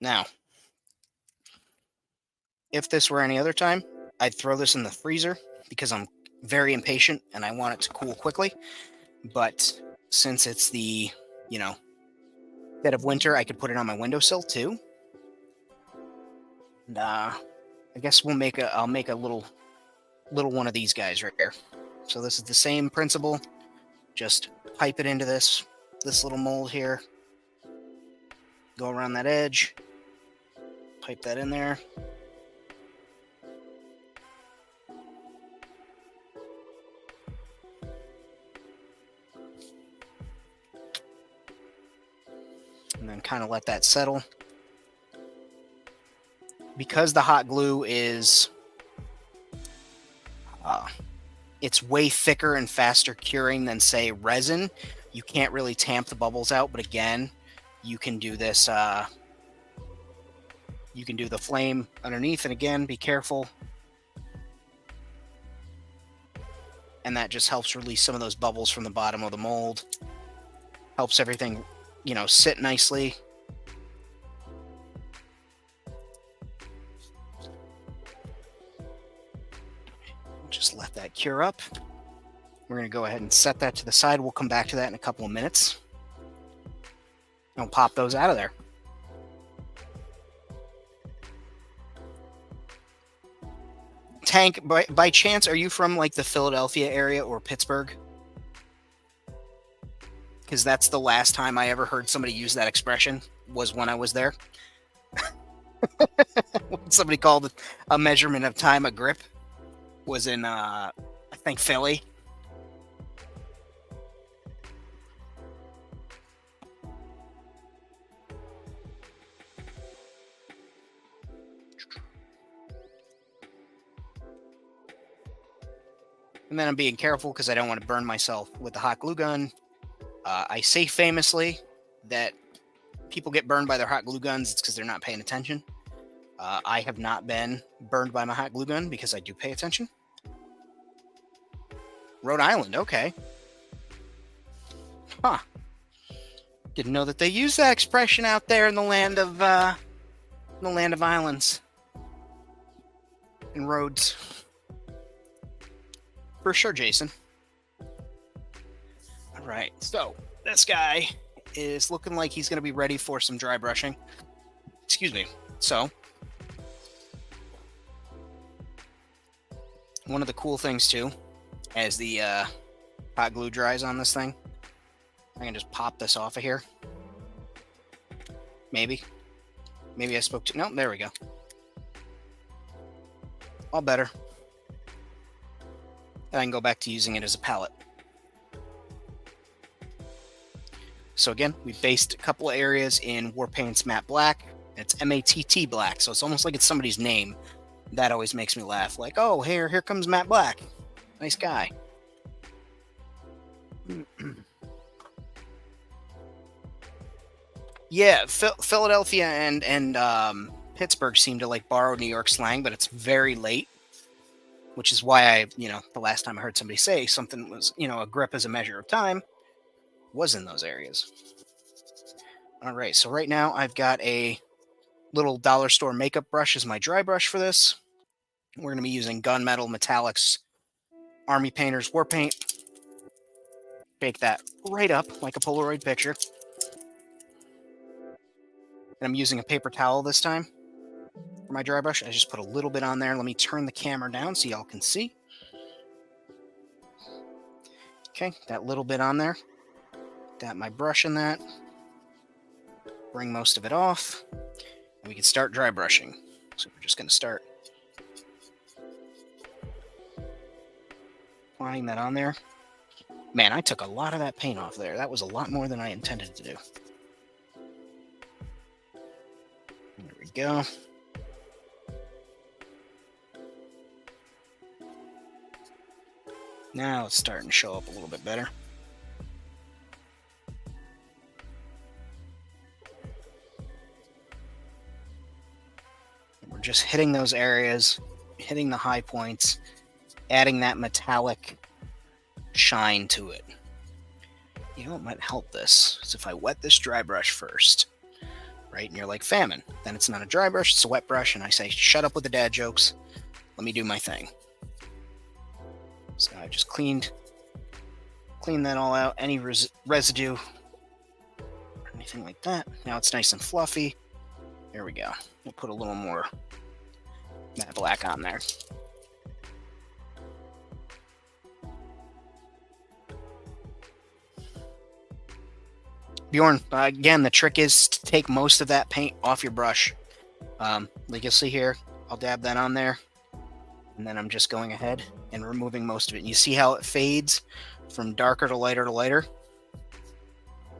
Now, if this were any other time, I'd throw this in the freezer because I'm very impatient and I want it to cool quickly. But since it's the, you know, dead of winter, I could put it on my windowsill too. And I guess I'll make a little one of these guys right here. So this is the same principle. Just pipe it into this little mold here. Go around that edge. Pipe that in there. And then kind of let that settle. Because the hot glue is it's way thicker and faster curing than, say, resin, you can't really tamp the bubbles out. But again, you can do this. You can do the flame underneath, and again, be careful. And that just helps release some of those bubbles from the bottom of the mold. Helps everything, you know, sit nicely. Just let that cure up. We're going to go ahead and set that to the side. We'll come back to that in a couple of minutes. I'll pop those out of there. Tank, by chance, are you from like the Philadelphia area or Pittsburgh? Because that's the last time I ever heard somebody use that expression, was when I was there. Somebody called a measurement of time a grip was in, I think, Philly. And then I'm being careful because I don't want to burn myself with the hot glue gun. I say famously that people get burned by their hot glue guns. It's because they're not paying attention. I have not been burned by my hot glue gun because I do pay attention. Rhode Island, okay. Huh. Didn't know that they use that expression out there in the land of islands and roads. For sure, Jason. All right, so this guy is looking like he's going to be ready for some dry brushing. Excuse me. So, one of the cool things too, as the hot glue dries on this thing, I can just pop this off of here. Maybe I spoke to, no, there we go. All better. And I can go back to using it as a palette. So again, we based a couple of areas in Warpaint's Matte Black. It's M-A-T-T Black, so it's almost like it's somebody's name. That always makes me laugh. Like, oh, here comes Matte Black. Nice guy. Yeah, Philadelphia and Pittsburgh seem to like borrow New York slang, but it's very late. Which is why I, the last time I heard somebody say something was, a grip as a measure of time, was in those areas. All right, so right now I've got a little dollar store makeup brush as my dry brush for this. We're going to be using Gunmetal Metallics Army Painter's War Paint. Bake that right up like a Polaroid picture. And I'm using a paper towel this time. For my dry brush, I just put a little bit on there. Let me turn the camera down so y'all can see. Okay, that little bit on there. Dab my brush in that. Bring most of it off. And we can start dry brushing. So we're just going to start applying that on there. Man, I took a lot of that paint off there. That was a lot more than I intended to do. There we go. Now it's starting to show up a little bit better. And we're just hitting those areas, hitting the high points, adding that metallic shine to it. You know what might help this is if I wet this dry brush first, right? And you're like, Famine. Then it's not a dry brush, it's a wet brush. And I say, shut up with the dad jokes. Let me do my thing. So I just cleaned that all out. Any residue or anything like that. Now it's nice and fluffy. There we go. We'll put a little more matte black on there. Bjorn, again, the trick is to take most of that paint off your brush. Like you'll see here, I'll dab that on there. And then I'm just going ahead and removing most of it. And you see how it fades from darker to lighter to lighter?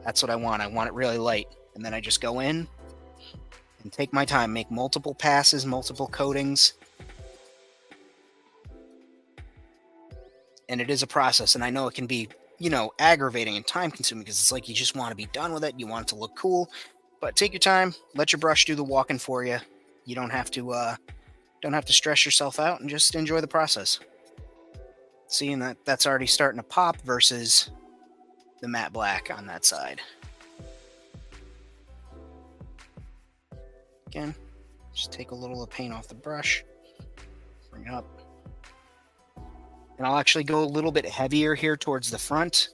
That's what I want. I want it really light. And then I just go in and take my time, make multiple passes, multiple coatings. And it is a process. And I know it can be, aggravating and time consuming because it's like you just want to be done with it. You want it to look cool. But take your time. Let your brush do the walking for you. You don't have to stress yourself out and just enjoy the process. Seeing that's already starting to pop versus the matte black on that side. Again, just take a little of paint off the brush, bring it up. And I'll actually go a little bit heavier here towards the front,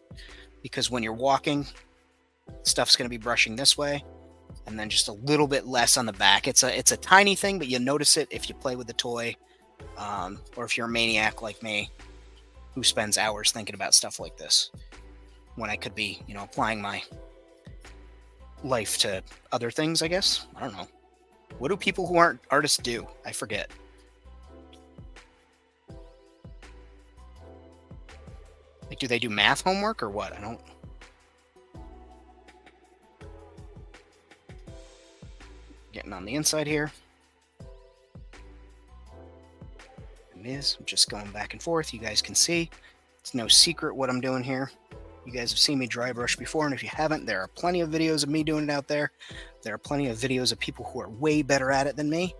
because when you're walking, stuff's going to be brushing this way, and then just a little bit less on the back. It's a tiny thing, but you notice it if you play with the toy, or if you're a maniac like me who spends hours thinking about stuff like this, when I could be, applying my life to other things, I guess. I don't know. What do people who aren't artists do? I forget. Like, do they do math homework or what? I don't. Getting on the inside here. It is. I'm just going back and forth. You guys can see. It's no secret what I'm doing here. You guys have seen me dry brush before, and if you haven't, there are plenty of videos of me doing it out there. There are plenty of videos of people who are way better at it than me,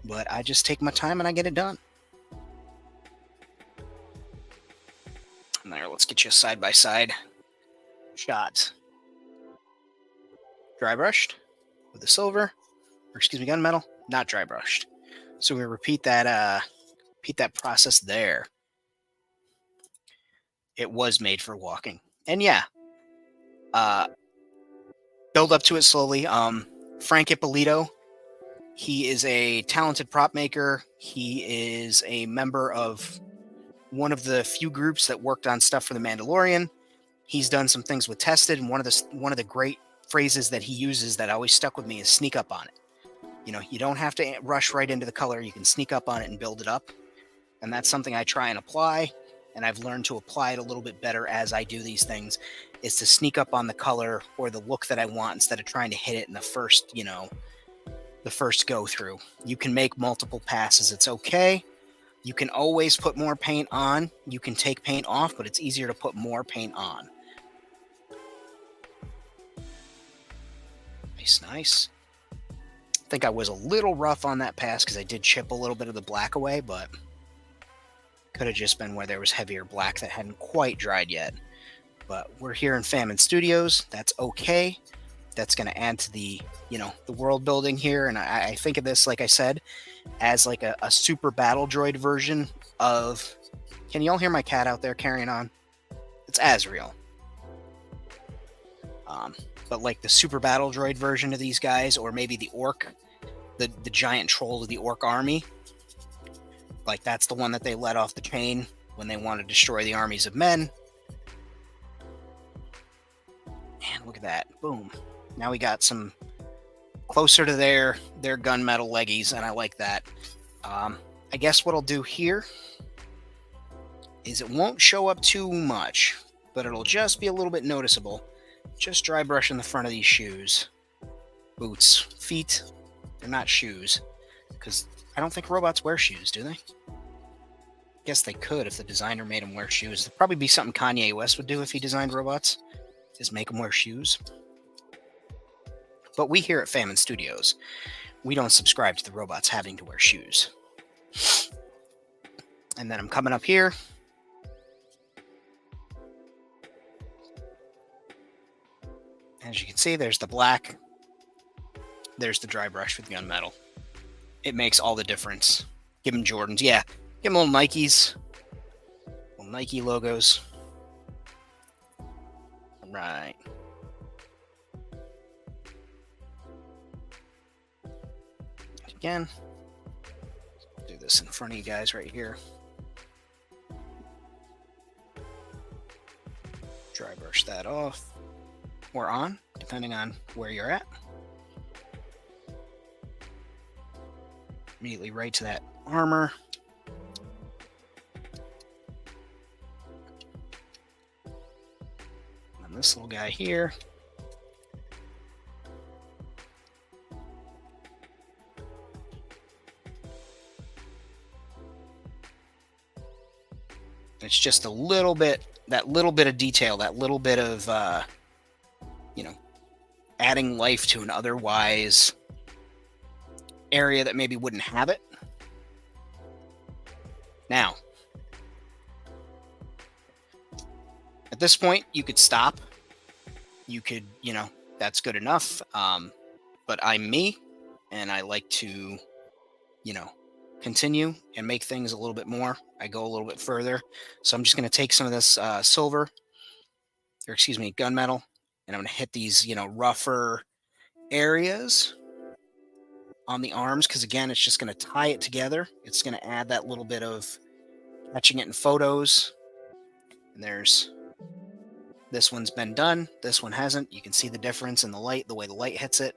but I just take my time and I get it done. And there, let's get you a side-by-side shot. Dry brushed with the silver, or excuse me, gunmetal, not dry brushed. So we repeat that process there. It was made for walking. And yeah, build up to it slowly. Frank Ippolito, he is a talented prop maker. He is a member of one of the few groups that worked on stuff for The Mandalorian. He's done some things with Tested, and one of the great phrases that he uses that always stuck with me is sneak up on it. You don't have to rush right into the color. You can sneak up on it and build it up. And that's something I try and apply. And I've learned to apply it a little bit better as I do these things, is to sneak up on the color or the look that I want instead of trying to hit it in the first go through. You can make multiple passes. It's okay. You can always put more paint on. You can take paint off, but it's easier to put more paint on. Nice. I think I was a little rough on that pass because I did chip a little bit of the black away, but could have just been where there was heavier black that hadn't quite dried yet. But we're here in Famine Studios. That's okay. That's going to add to the, the world building here. And I think of this, like I said, as like a super battle droid version of... Can you all hear my cat out there carrying on? It's Azrael. But like the super battle droid version of these guys, or maybe the orc, the giant troll of the orc army. Like, that's the one that they let off the chain when they want to destroy the armies of men. Man, look at that. Boom. Now we got some closer to their gunmetal leggies, and I like that. I guess what I'll do here is it won't show up too much, but it'll just be a little bit noticeable. Just dry brushing the front of these shoes. Boots. Feet. They're not shoes. Because I don't think robots wear shoes, do they? Guess they could if the designer made them wear shoes. That'd probably be something Kanye West would do if he designed robots. Is make them wear shoes. But we here at Famine Studios, we don't subscribe to the robots having to wear shoes. And then I'm coming up here. As you can see, there's the black. There's the dry brush with gunmetal. It makes all the difference. Give them Jordans. Yeah, give them little Nikes. Little Nike logos. All right. Again, do this in front of you guys right here. Dry brush that off. Or on, depending on where you're at. Immediately right to that armor. And this little guy here. It's just a little bit, that little bit of detail, that little bit of, adding life to an otherwise area that maybe wouldn't have it. Now, at this point, you could stop. You could, that's good enough. But I'm me, and I like to, continue and make things a little bit more, I go a little bit further. So I'm just going to take some of this silver, or excuse me, gunmetal, and I'm going to hit these, rougher areas on the arms, because again, it's just going to tie it together. It's going to add that little bit of catching it in photos. And this one's been done. This one hasn't. You can see the difference in the light, the way the light hits it.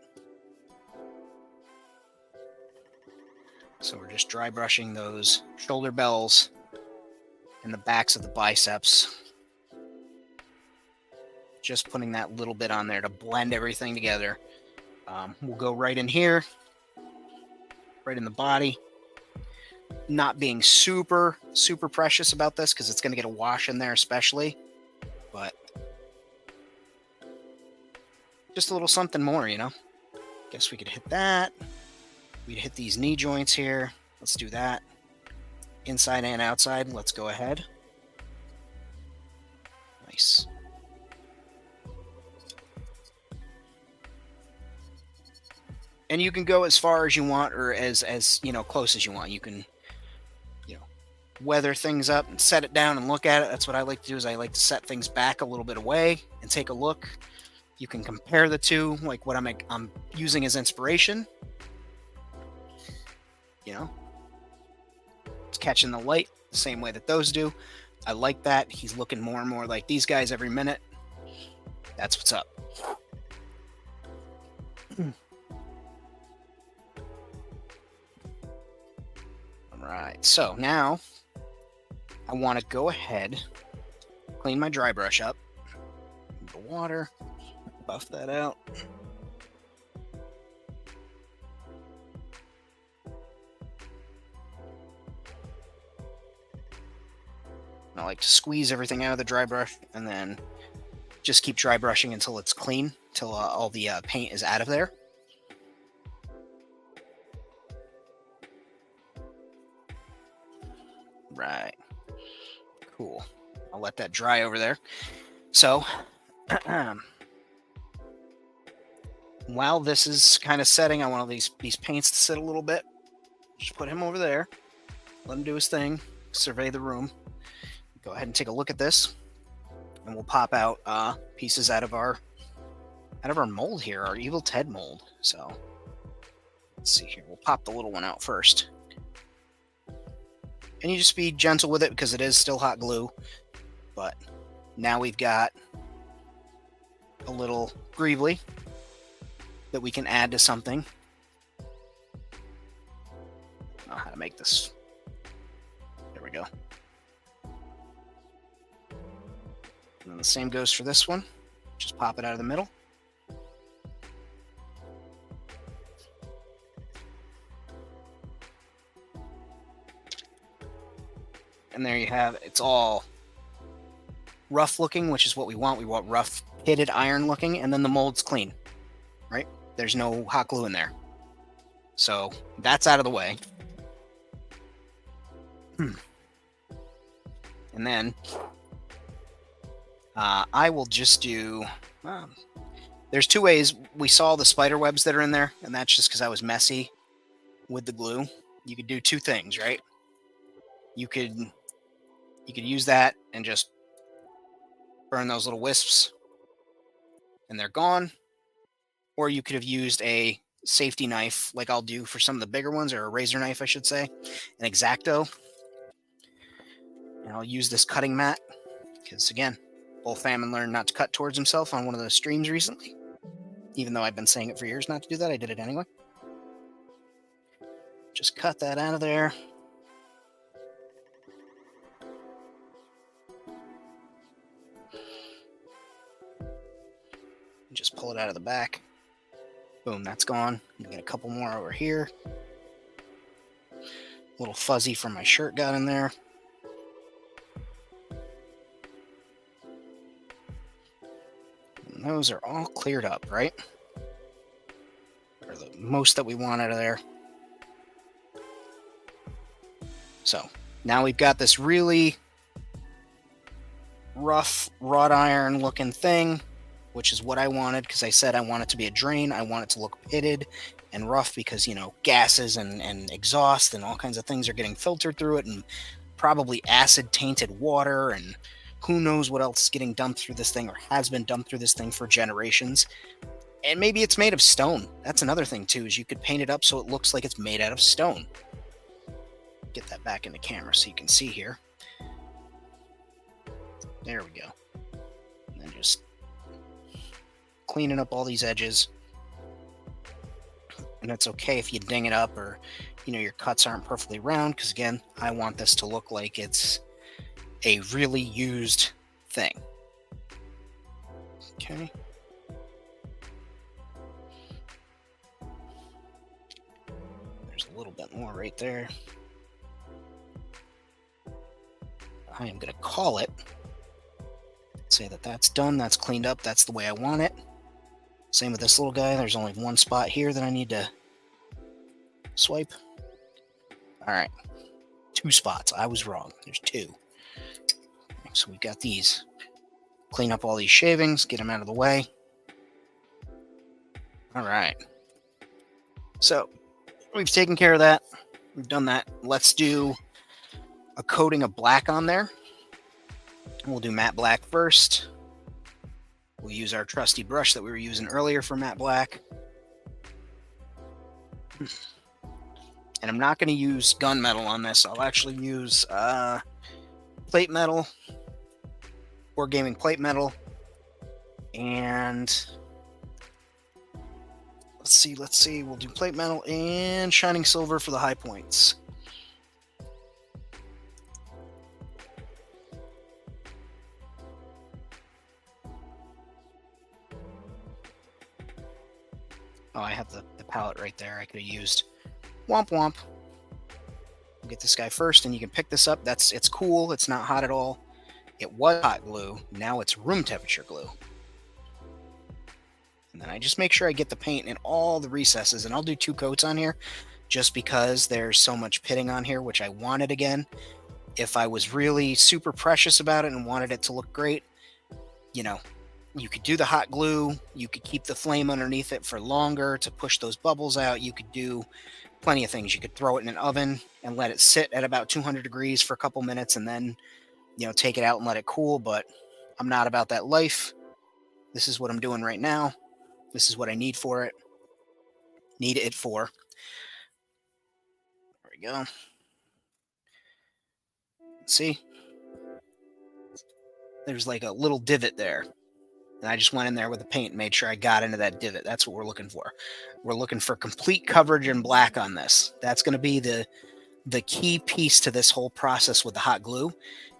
So we're just dry brushing those shoulder bells and the backs of the biceps. Just putting that little bit on there to blend everything together. We'll go right in here, right in the body. Not being super, super precious about this because it's going to get a wash in there especially. But just a little something more, Guess we could hit that. We'd hit these knee joints here. Let's do that. Inside and outside. Let's go ahead. Nice. And you can go as far as you want, or as close as you want. You can, weather things up and set it down and look at it. That's what I like to do, is I like to set things back a little bit away and take a look. You can compare the two, like what I'm using as inspiration. It's catching the light the same way that those do. I like that. He's looking more and more like these guys every minute. That's what's up. All right, so now I want to go ahead, clean my dry brush up, the water, buff that out. I like to squeeze everything out of the dry brush and then just keep dry brushing until it's clean, till all the paint is out of there. Right. Cool. I'll let that dry over there. So, while this is kind of setting, I want all these paints to sit a little bit. Just put him over there. Let him do his thing. Survey the room. Go ahead and take a look at this, and we'll pop out pieces out of our mold here, our Evil Ted mold. So let's see here. We'll pop the little one out first, and you just be gentle with it because it is still hot glue. But now we've got a little greebly that we can add to something. I don't know how to make this. There we go. And then the same goes for this one. Just pop it out of the middle. And there you have it. It's all rough looking, which is what we want. We want rough, pitted iron looking, and then the mold's clean, right? There's no hot glue in there. So that's out of the way. And then I will just do, there's two ways. We saw the spider webs that are in there, and that's just because I was messy with the glue. You could do two things, right? You could use that and just burn those little wisps and they're gone. Or you could have used a safety knife like I'll do for some of the bigger ones, or a razor knife, I should say, an X-Acto. And I'll use this cutting mat because, again, Bull Famine learned not to cut towards himself on one of those streams recently. Even though I've been saying it for years not to do that, I did it anyway. Just cut that out of there. Just pull it out of the back. Boom, that's gone. I'm gonna get a couple more over here. A little fuzzy from my shirt got in there. And those are all cleared up, right? Or the most that we want out of there. So now we've got this really rough wrought iron looking thing, which is what I wanted, because I said I want it to be a drain. I want it to look pitted and rough because, you know, gases and exhaust and all kinds of things are getting filtered through it, and probably acid tainted water, and who knows what else is getting dumped through this thing or has been dumped through this thing for generations. And maybe it's made of stone. That's another thing too, is you could paint it up so it looks like it's made out of stone. Get that back in the camera so you can see here. There we go. And then just cleaning up all these edges. And it's okay if you ding it up, or, you know, your cuts aren't perfectly round, because again, I want this to look like it's a really used thing. Okay. There's a little bit more right there. I am going to call it. Say that that's done, that's cleaned up, that's the way I want it. Same with this little guy. There's only one spot here that I need to swipe. All right, 2 spots. I was wrong. There's 2. So we've got these. Clean up all these shavings, get them out of the way. All right. So we've taken care of that. We've done that. Let's do a coating of black on there. We'll do matte black first. We'll use our trusty brush that we were using earlier for matte black. And I'm not going to use gunmetal on this. I'll actually use plate metal, or gaming plate metal. And let's see. We'll do plate metal and shining silver for the high points. Oh, I have the palette right there. I could have used womp womp. We'll get this guy first, and you can pick this up. It's cool. It's not hot at all. It was hot glue. Now it's room temperature glue. And then I just make sure I get the paint in all the recesses, and I'll do 2 coats on here just because there's so much pitting on here, which I wanted again. If I was really super precious about it and wanted it to look great, you know, you could do the hot glue, you could keep the flame underneath it for longer to push those bubbles out. You could do plenty of things. You could throw it in an oven and let it sit at about 200 degrees for a couple minutes, and then, you know, take it out and let it cool. But I'm not about that life. This is what I'm doing right now. This is what I need for it. Need it for. There we go. See? There's like a little divot there. And I just went in there with the paint and made sure I got into that divot. That's what we're looking for. We're looking for complete coverage in black on this. That's going to be the key piece to this whole process with the hot glue,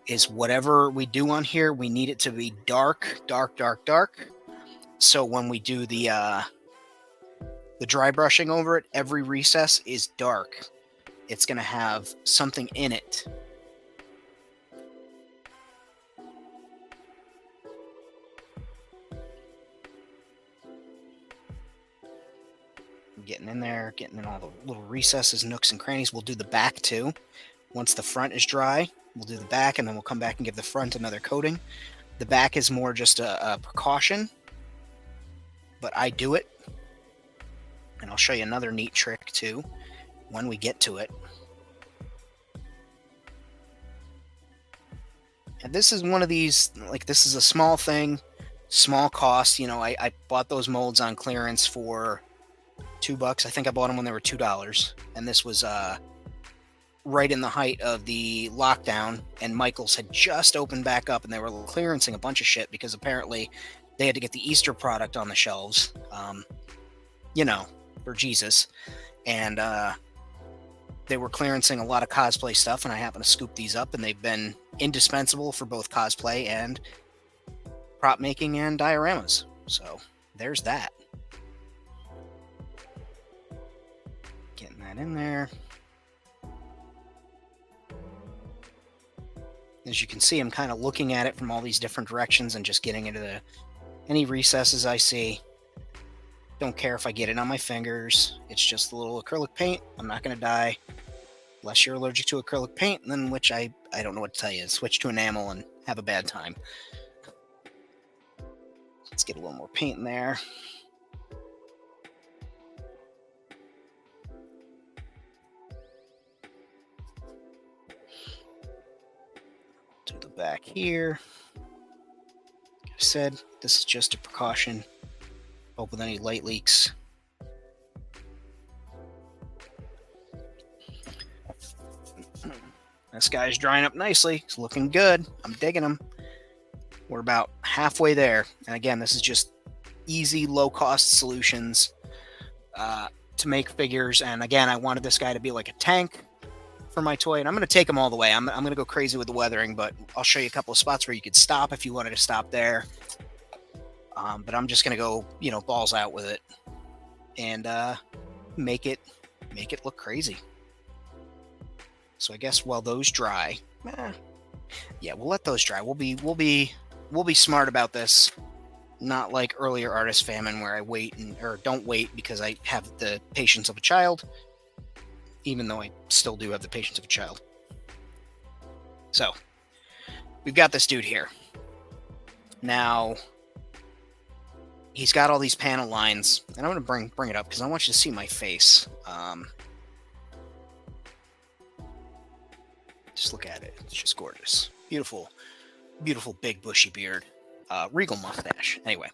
is whatever we do on here, we need it to be dark, dark, dark, dark. So when we do the dry brushing over it, every recess is dark. It's going to have something in it. Getting in there, getting in all the little recesses, nooks, and crannies. We'll do the back too. Once the front is dry, we'll do the back, and then we'll come back and give the front another coating. The back is more just a precaution, but I do it. And I'll show you another neat trick too when we get to it. And this is one of these, like, this is a small thing, small cost. You know, I bought those molds on clearance for $2. I think I bought them when they were $2, and this was right in the height of the lockdown, and Michael's had just opened back up, and they were clearancing a bunch of shit because apparently they had to get the Easter product on the shelves, you know, for Jesus, and they were clearancing a lot of cosplay stuff, and I happened to scoop these up, and they've been indispensable for both cosplay and prop making and dioramas. So there's that. Getting that in there. As you can see, I'm kind of looking at it from all these different directions and just getting into any recesses I see. Don't care if I get it on my fingers. It's just a little acrylic paint. I'm not going to die. Unless you're allergic to acrylic paint, then which I don't know what to tell you. Switch to enamel and have a bad time. Let's get a little more paint in there. back here. Like I said, this is just a precaution. Help with any light leaks. This guy's drying up nicely. He's looking good. I'm digging him. We're about halfway there. And again, this is just easy, low-cost solutions to make figures. And again, I wanted this guy to be like a tank for my toy. And I'm going to take him all the way. I'm going to go crazy with the weathering, but I'll show you a couple of spots where you could stop if you wanted to stop there. But I'm just going to go, balls out with it and make it look crazy. So I guess while those dry, yeah, we'll let those dry. We'll be smart about this. Not like earlier Artist Famine where I wait or don't wait because I have the patience of a child, even though I still do have the patience of a child. So we've got this dude here. Now he's got all these panel lines, and I'm going to bring it up because I want you to see my face. Just look at it. It's just gorgeous. Beautiful, beautiful big bushy beard. Regal mustache. Anyway.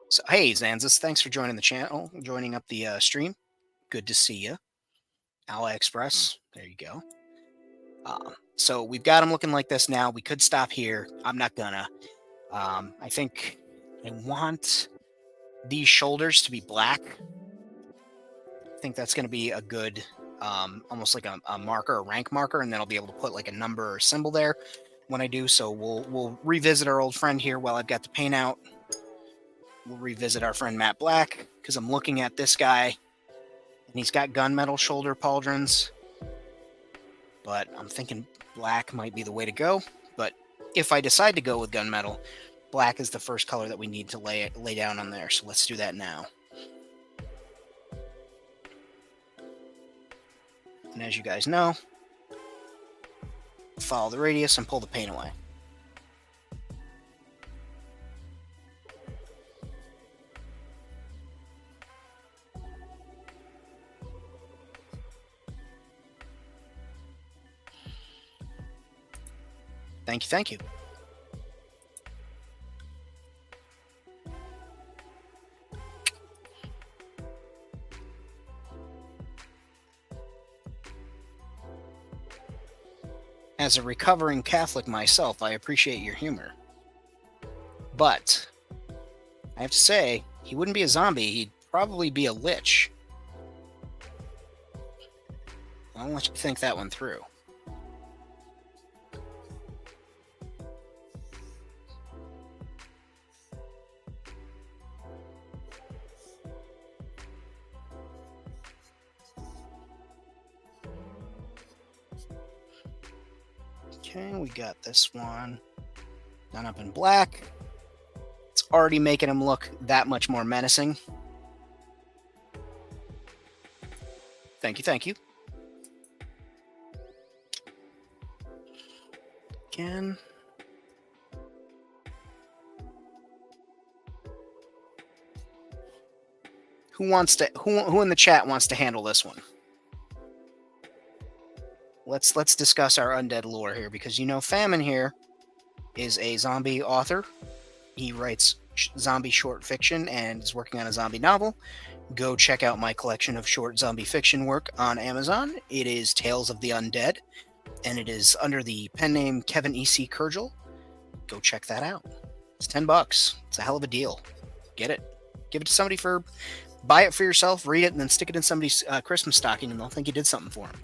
So, hey, Zanzas, thanks for joining the channel, joining up the stream. Good to see you. AliExpress. There you go. So we've got him looking like this now. We could stop here. I'm not gonna. I think I want these shoulders to be black. I think that's going to be a good, almost like a marker, a rank marker, and then I'll be able to put like a number or symbol there when I do. So we'll revisit our old friend here while I've got the paint out. We'll revisit our friend Matt Black because I'm looking at this guy, and he's got gunmetal shoulder pauldrons, but I'm thinking black might be the way to go. But if I decide to go with gunmetal, black is the first color that we need to lay down on there. So let's do that now. And as you guys know, follow the radius and pull the paint away. Thank you, thank you. As a recovering Catholic myself, I appreciate your humor. But I have to say, he wouldn't be a zombie. He'd probably be a lich. I'll let you think that one through. Okay, we got this one done up in black. It's already making him look that much more menacing. Thank you, thank you. Again. Who in the chat wants to handle this one? Let's discuss our undead lore here, because Famine here is a zombie author. He writes zombie short fiction and is working on a zombie novel. Go check out my collection of short zombie fiction work on Amazon. It is Tales of the Undead, and it is under the pen name Kevin E.C. Kurgel. Go check that out. It's $10. It's a hell of a deal. Get it. Give it to somebody buy it for yourself, read it, and then stick it in somebody's Christmas stocking, and they'll think you did something for them.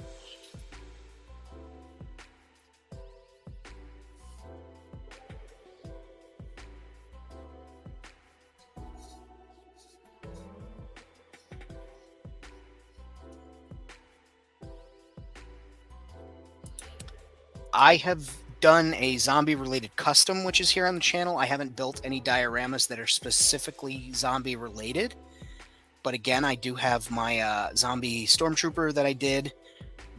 I have done a zombie-related custom, which is here on the channel. I haven't built any dioramas that are specifically zombie-related. But again, I do have my zombie stormtrooper that I did.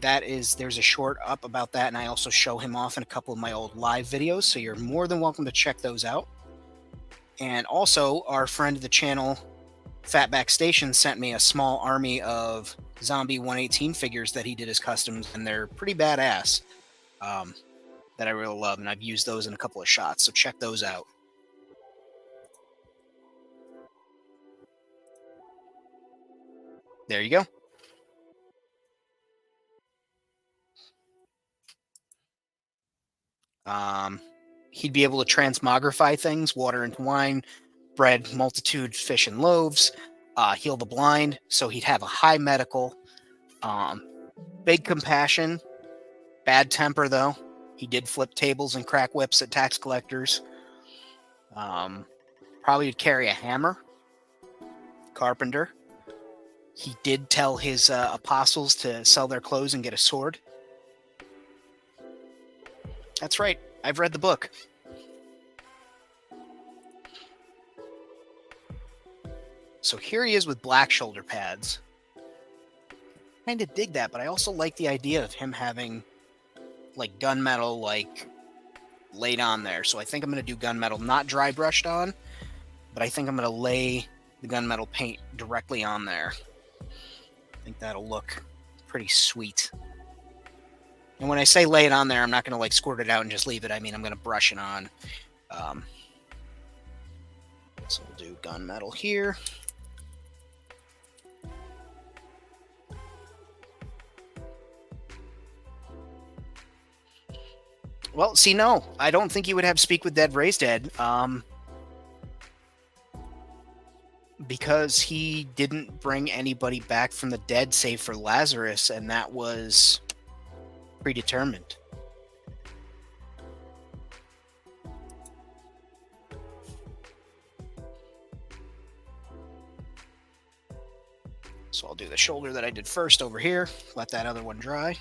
There's a short up about that, and I also show him off in a couple of my old live videos, so you're more than welcome to check those out. And also, our friend of the channel, Fatback Station sent me a small army of Zombie 118 figures that he did as customs, and they're pretty badass. That I really love, and I've used those in a couple of shots, so check those out. There you go. He'd be able to transmogrify things, water into wine, bread, multitude, fish, and loaves, heal the blind, so he'd have a high medical, big compassion, bad temper, though. He did flip tables and crack whips at tax collectors. Probably would carry a hammer, carpenter. He did tell his apostles to sell their clothes and get a sword. That's right. I've read the book. So here he is with black shoulder pads. Kind of dig that, but I also like the idea of him having like gunmetal like laid on there. So I think I'm going to do gunmetal, not dry brushed on, but I think I'm going to lay the gunmetal paint directly on there. I think that'll look pretty sweet. And when I say lay it on there, I'm not going to like squirt it out and just leave it. I mean, I'm going to brush it on. So we'll do gunmetal here. Well, see, no, I don't think you would have Speak with Dead, Raise Dead, because he didn't bring anybody back from the dead save for Lazarus, and that was predetermined. So I'll do the shoulder that I did first over here, let that other one dry.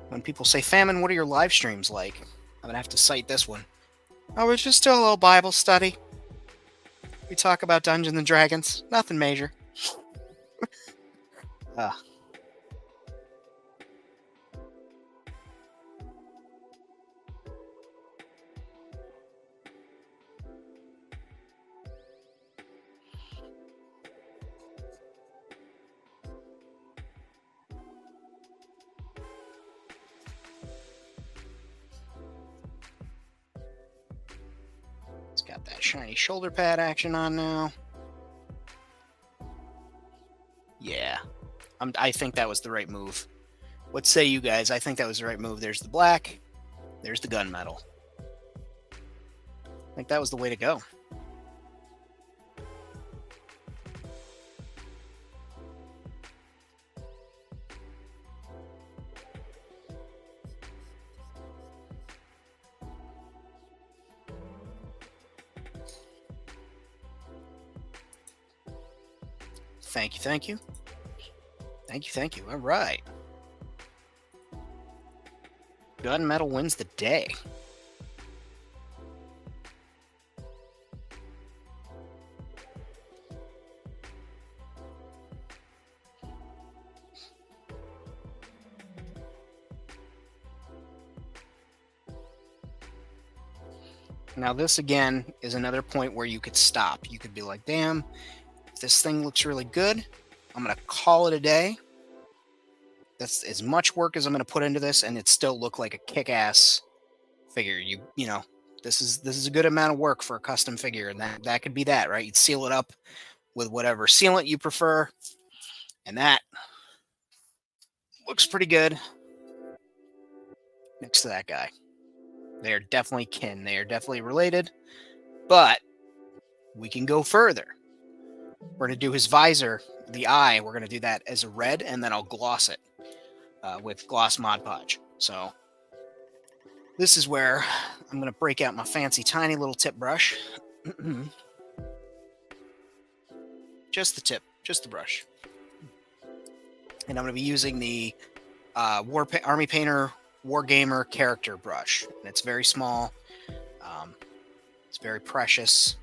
When people say, Famine, what are your live streams like? I'm going to have to cite this one. Oh, it's just a little Bible study. We talk about Dungeons and Dragons. Nothing major. It's got that shiny shoulder pad action on now. Yeah. I think that was the right move. What say you guys? I think that was the right move. There's the black. There's the gunmetal. I think that was the way to go. Thank you, thank you. Thank you, thank you. All right. Gunmetal wins the day. Now this again is another point where you could stop. You could be like, damn, this thing looks really good. I'm going to call it a day. That's as much work as I'm going to put into this, and it still look like a kick-ass figure. You know, this is a good amount of work for a custom figure, and that could be that, right? You'd seal it up with whatever sealant you prefer, and that looks pretty good next to that guy. They are definitely kin. They are definitely related, but we can go further. We're going to do his visor, the eye. We're going to do that as a red, and then I'll gloss it with Gloss Mod Podge. So this is where I'm going to break out my fancy tiny little tip brush. Just the tip, just the brush. And I'm going to be using the Army Painter Wargamer character brush. And it's very small. It's very precious.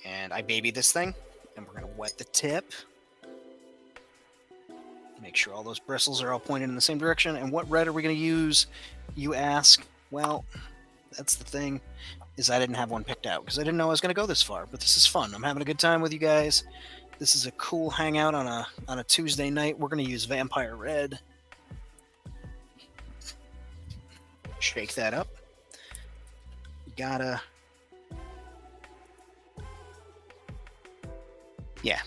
And I baby this thing. And we're going to wet the tip. Make sure all those bristles are all pointed in the same direction. And what red are we going to use, you ask? Well, that's the thing, is I didn't have one picked out because I didn't know I was going to go this far. But this is fun. I'm having a good time with you guys. This is a cool hangout on a Tuesday night. We're going to use Vampire Red. Shake that up. Gotta... Yeah.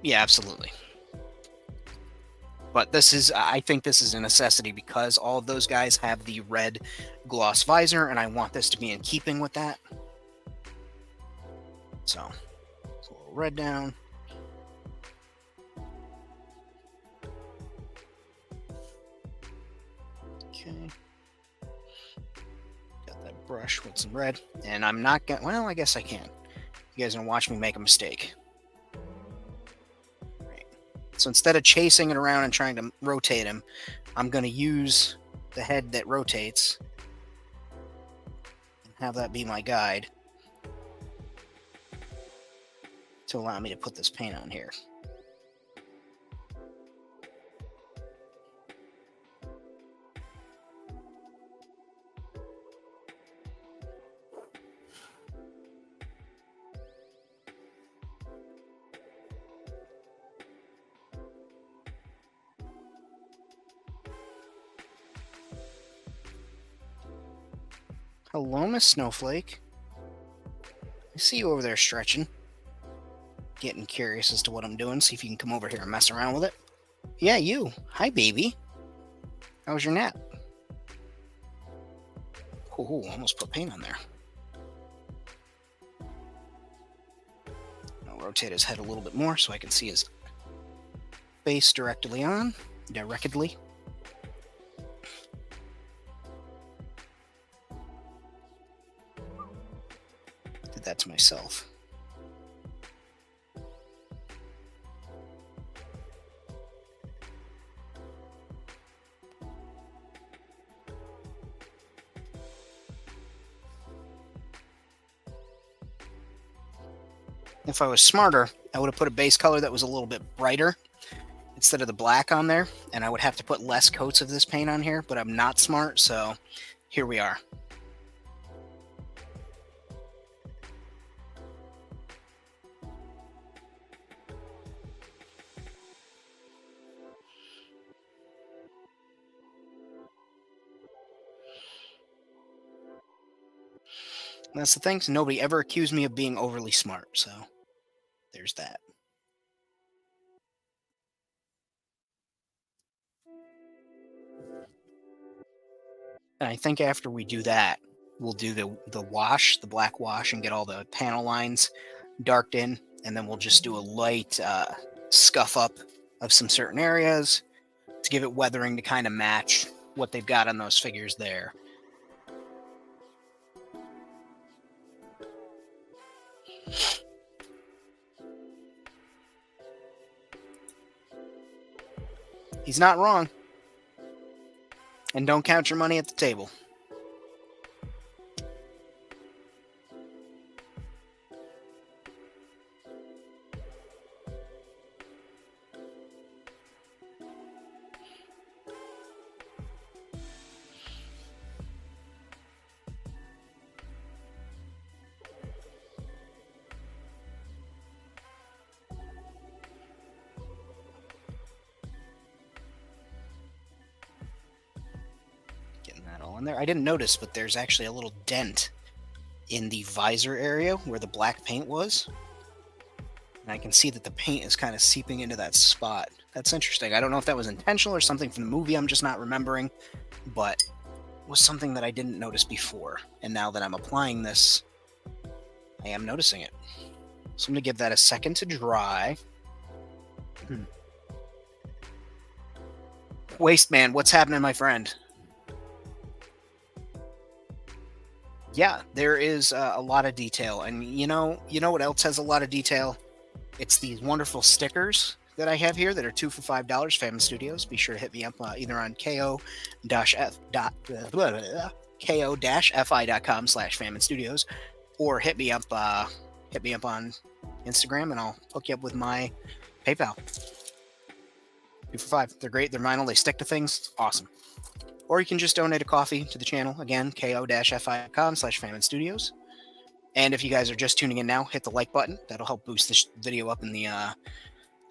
Yeah, absolutely. But I think this is a necessity because all of those guys have the red gloss visor, and I want this to be in keeping with that. So, a little red down. Okay. Got that brush with some red, and I'm not gonna, well, I guess I can. You guys are gonna watch me make a mistake. So instead of chasing it around and trying to rotate him, I'm going to use the head that rotates and have that be my guide to allow me to put this paint on here. Hello, Miss Snowflake. I see you over there stretching. Getting curious as to what I'm doing. See if you can come over here and mess around with it. Yeah, you. Hi, baby. How was your nap? Oh, almost put paint on there. I'll rotate his head a little bit more so I can see his face directly on. Directly. That to myself. If I was smarter, I would have put a base color that was a little bit brighter instead of the black on there, and I would have to put less coats of this paint on here, but I'm not smart, so here we are. And that's the thing, so nobody ever accused me of being overly smart, so there's that. And I think after we do that, we'll do the wash, the black wash, and get all the panel lines darked in, and then we'll just do a light scuff up of some certain areas to give it weathering to kind of match what they've got on those figures there. He's not wrong. And don't count your money at the table. There. I didn't notice, but there's actually a little dent in the visor area where the black paint was. And I can see that the paint is kind of seeping into that spot. That's interesting. I don't know if that was intentional or something from the movie I'm just not remembering, but it was something that I didn't notice before. And now that I'm applying this, I am noticing it. So I'm going to give that a second to dry. Waste Man, what's happening, my friend? Yeah, there is a lot of detail, and you know what else has a lot of detail? It's these wonderful stickers that I have here that are 2 for $5. Famine Studios. Be sure to hit me up either on ko-fi.com/Famine Studios, or hit me up on Instagram, and I'll hook you up with my PayPal. 2 for $5. They're great. They're vinyl. They stick to things. Awesome. Or you can just donate a coffee to the channel. Again, ko-fi.com/Famine Studios. And if you guys are just tuning in now, hit the like button. That'll help boost this video up in the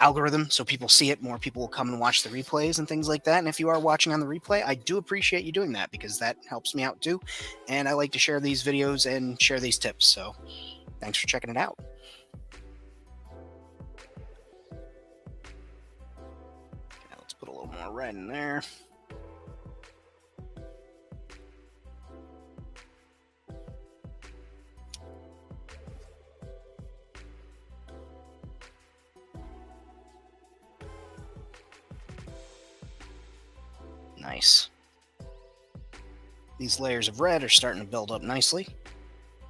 algorithm so people see it. More people will come and watch the replays and things like that. And if you are watching on the replay, I do appreciate you doing that because that helps me out too. And I like to share these videos and share these tips. So thanks for checking it out. Now let's put a little more red in there. Nice. These layers of red are starting to build up nicely.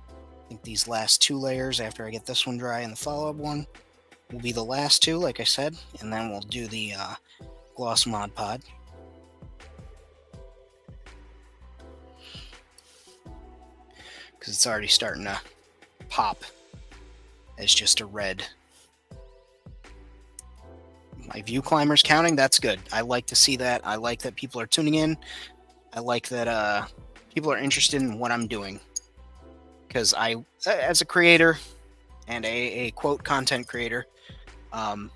I think these last 2 layers, after I get this one dry and the follow-up one, will be the last 2, like I said, and then we'll do the gloss Mod Pod. Because it's already starting to pop as just a red. My view climbers counting, that's good. I like to see that. I like that people are tuning in. I like that people are interested in what I'm doing. Because I, as a creator and a quote content creator, I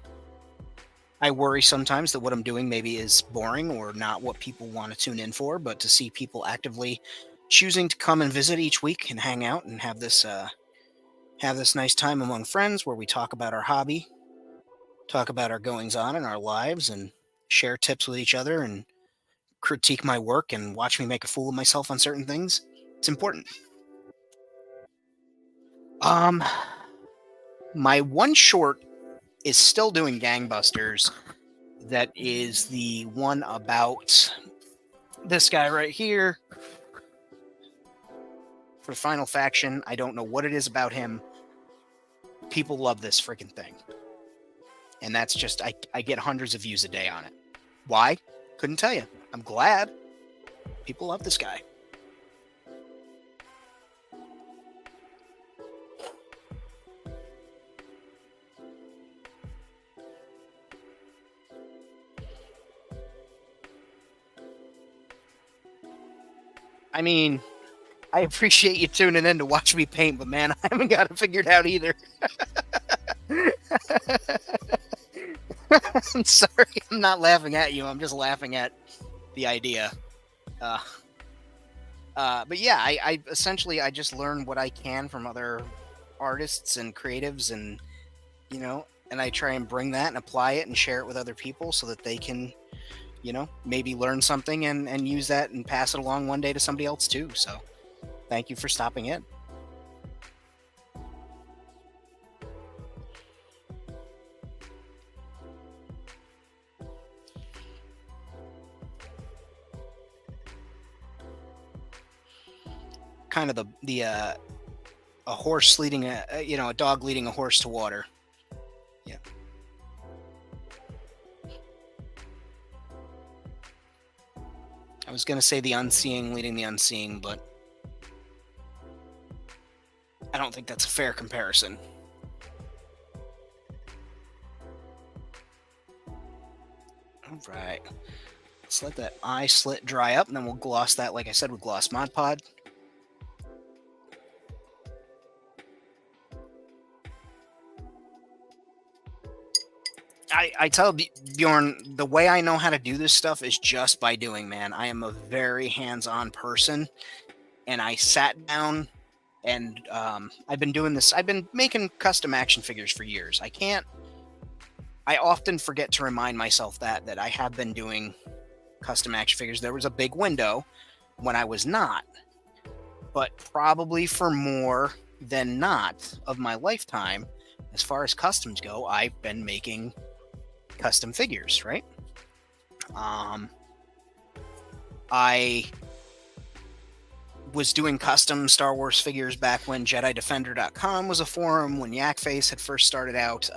worry sometimes that what I'm doing maybe is boring or not what people want to tune in for. But to see people actively choosing to come and visit each week and hang out and have this nice time among friends where we talk about our hobby, talk about our goings-on in our lives, and share tips with each other and critique my work and watch me make a fool of myself on certain things. It's important. My one short is still doing gangbusters. That is the one about this guy right here. For Final Faction, I don't know what it is about him. People love this freaking thing. And that's just, I get hundreds of views a day on it. Why? Couldn't tell you. I'm glad. People love this guy. I mean, I appreciate you tuning in to watch me paint, but man, I haven't got it figured out either. I'm sorry, I'm not laughing at you. I'm just laughing at the idea. But yeah, I essentially I just learn what I can from other artists and creatives, and and I try and bring that and apply it and share it with other people so that they can, maybe learn something and use that and pass it along one day to somebody else too. So thank you for stopping in. Kind of a horse leading a dog leading a horse to water. Yeah. I was going to say the unseeing leading the unseeing, but I don't think that's a fair comparison. All right. Let's let that eye slit dry up, and then we'll gloss that, like I said, with Gloss Mod Pod. I tell Bjorn, the way I know how to do this stuff is just by doing, man. I am a very hands-on person, and I sat down and I've been doing this. I've been making custom action figures for years. I often forget to remind myself that I have been doing custom action figures. There was a big window when I was not, but probably for more than not of my lifetime, as far as customs go, I've been making custom figures, right? I was doing custom Star Wars figures back when JediDefender.com was a forum, when Yakface had first started out,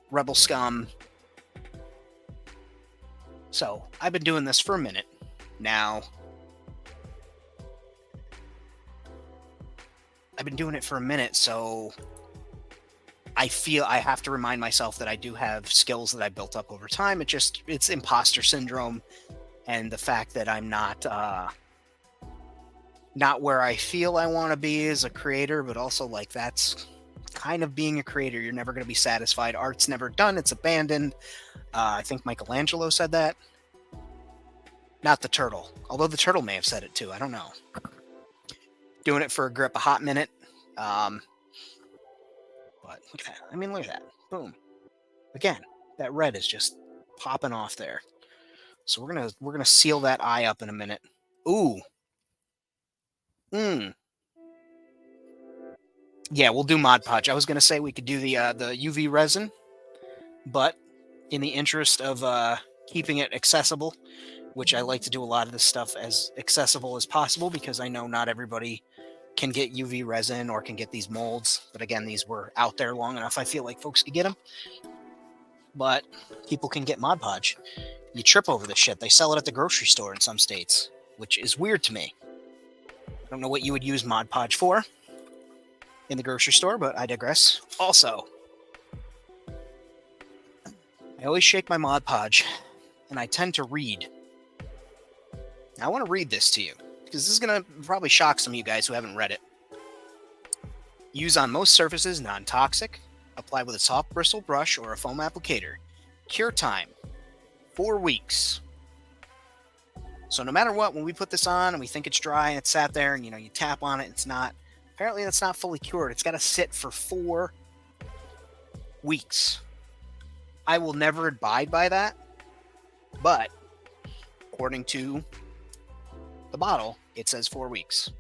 Rebel Scum. So I've been doing this for a minute now. I've been doing it for a minute, so I feel I have to remind myself that I do have skills that I built up over time. It's imposter syndrome, and the fact that I'm not where I feel I want to be as a creator, but also like that's kind of being a creator. You're never going to be satisfied. Art's never done, it's abandoned. I think Michelangelo said that. Not the turtle, although the turtle may have said it too. I don't know. Doing it for a grip, a hot minute. But okay, I mean, look at that. Boom. Again, that red is just popping off there. So we're gonna seal that eye up in a minute. Ooh. Yeah, we'll do Mod Podge. I was gonna say we could do the UV resin, but in the interest of keeping it accessible, which I like to do a lot of this stuff as accessible as possible because I know not everybody can get UV resin or can get these molds. But again, these were out there long enough. I feel like folks could get them, but people can get Mod Podge. You trip over this shit. They sell it at the grocery store in some states, which is weird to me. I don't know what you would use Mod Podge for in the grocery store, but I digress. Also, I always shake my Mod Podge, and I tend to read. Now, I want to read this to you, because this is going to probably shock some of you guys who haven't read it. Use on most surfaces, non-toxic. Apply with a soft bristle brush or a foam applicator. Cure time, 4 weeks. So no matter what, when we put this on and we think it's dry and it's sat there and, you tap on it, it's not, apparently that's not fully cured. It's got to sit for 4 weeks. I will never abide by that, but according to the bottle, it says 4 weeks.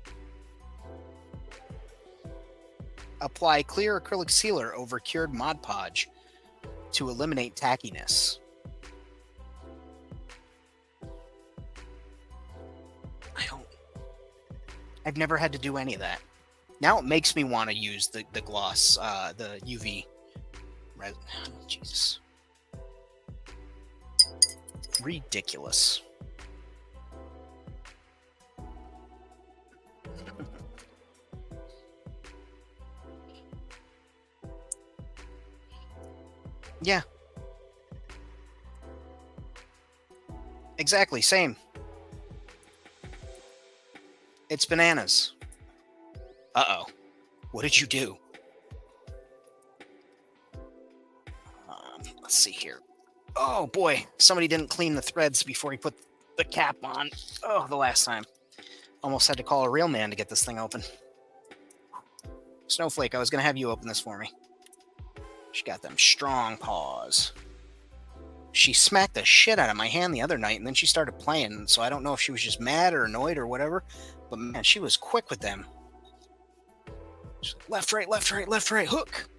Apply clear acrylic sealer over cured Mod Podge to eliminate tackiness. I've never had to do any of that. Now it makes me want to use the gloss, the UV. Jesus. Ridiculous. Yeah. Exactly, same. It's bananas. Uh-oh. What did you do? Let's see here. Oh, boy. Somebody didn't clean the threads before he put the cap on. Oh, the last time. Almost had to call a real man to get this thing open. Snowflake, I was going to have you open this for me. She got them strong paws. She smacked the shit out of my hand the other night, and then she started playing, so I don't know if she was just mad or annoyed or whatever, but man, she was quick with them. Left, right, left, right, left, right, hook.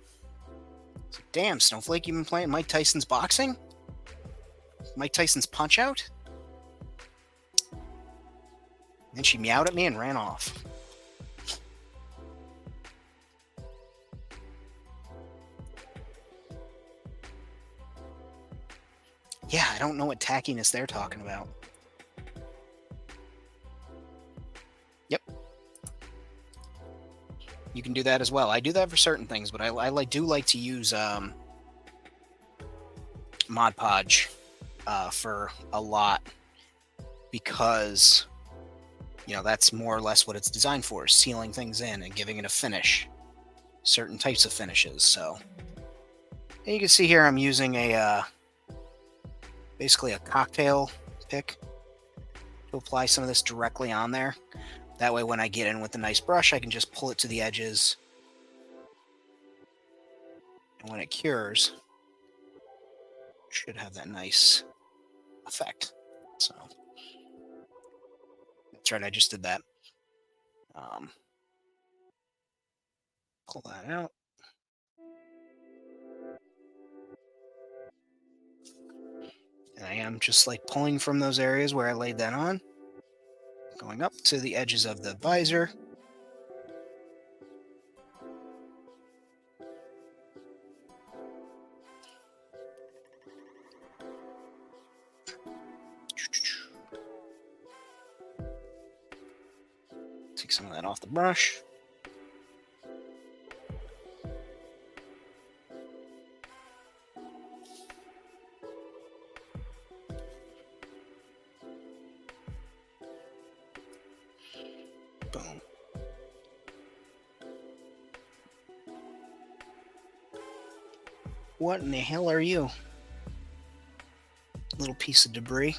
Like, damn, Snowflake, you've been playing Mike Tyson's boxing? Mike Tyson's Punch Out? Then she meowed at me and ran off. Yeah, I don't know what tackiness they're talking about. Yep. You can do that as well. I do that for certain things, but I do like to use Mod Podge for a lot because, that's more or less what it's designed for, sealing things in and giving it a finish. Certain types of finishes, so. And you can see here I'm using basically a cocktail pick to apply some of this directly on there. That way when I get in with a nice brush, I can just pull it to the edges. And when it cures, it should have that nice effect. So that's right, I just did that. Pull that out. And I am just like pulling from those areas where I laid that on, going up to the edges of the visor. Take some of that off the brush. What in the hell are you? Little piece of debris.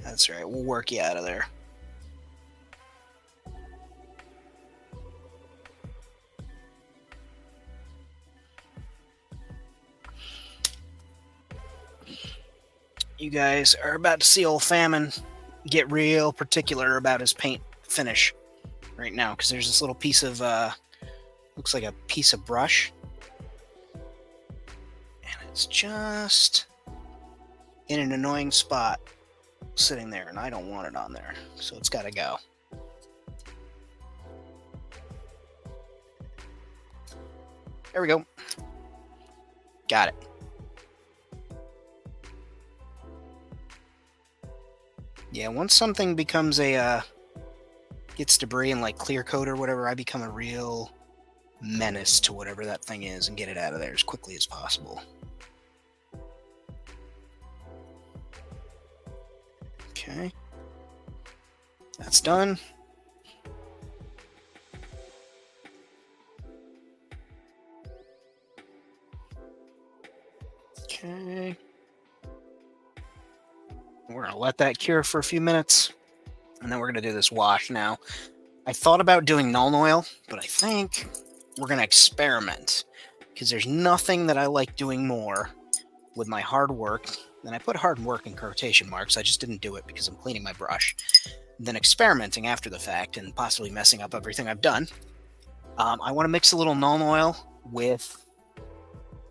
That's right, we'll work you out of there. You guys are about to see old Famine get real particular about his paint finish right now, because there's this little piece of, looks like a piece of brush. And it's just in an annoying spot sitting there, and I don't want it on there, so it's got to go. There we go. Got it. Yeah, once something becomes a, gets debris and like clear coat or whatever, I become a real menace to whatever that thing is and get it out of there as quickly as possible. Okay. That's done. Okay. We're going to let that cure for a few minutes, and then we're going to do this wash now. I thought about doing Nuln Oil, but I think we're going to experiment, because there's nothing that I like doing more with my hard work, and I put hard work in quotation marks, I just didn't do it because I'm cleaning my brush, than experimenting after the fact and possibly messing up everything I've done. I want to mix a little Nuln Oil with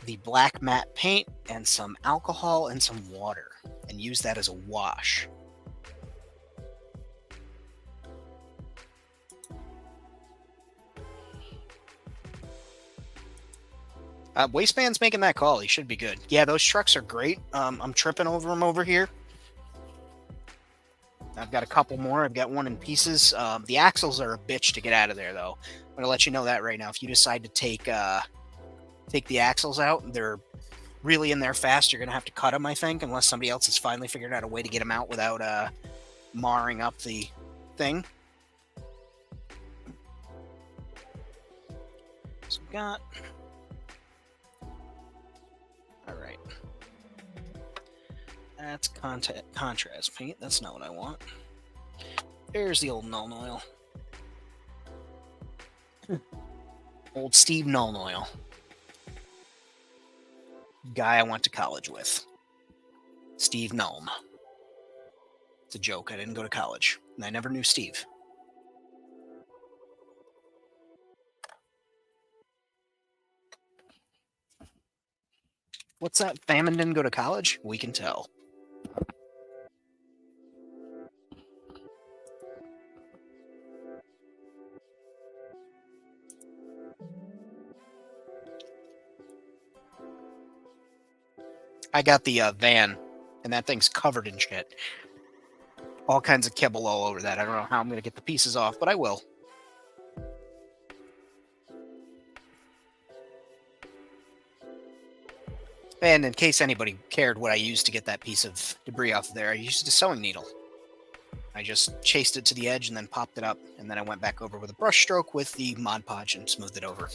the black matte paint and some alcohol and some water, and use that as a wash. Waistband's making that call. He should be good. Yeah, those trucks are great. I'm tripping over them over here. I've got a couple more. I've got one in pieces. The axles are a bitch to get out of there, though. I'm gonna let you know that right now. If you decide to take the axles out, they're really in there fast. You're gonna have to cut them, I think, unless somebody else has finally figured out a way to get them out without marring up the thing. So we've got. All right. That's contrast paint. That's not what I want. There's the old Nuln Oil. Old Steve Nuln Oil. Guy I went to college with. Steve Nuln. It's a joke. I didn't go to college. And I never knew Steve. What's that? Famine didn't go to college? We can tell. I got the van, and that thing's covered in shit. All kinds of kibble all over that. I don't know how I'm going to get the pieces off, but I will. And in case anybody cared what I used to get that piece of debris off of there, I used a sewing needle. I just chased it to the edge and then popped it up, and then I went back over with a brush stroke with the Mod Podge and smoothed it over.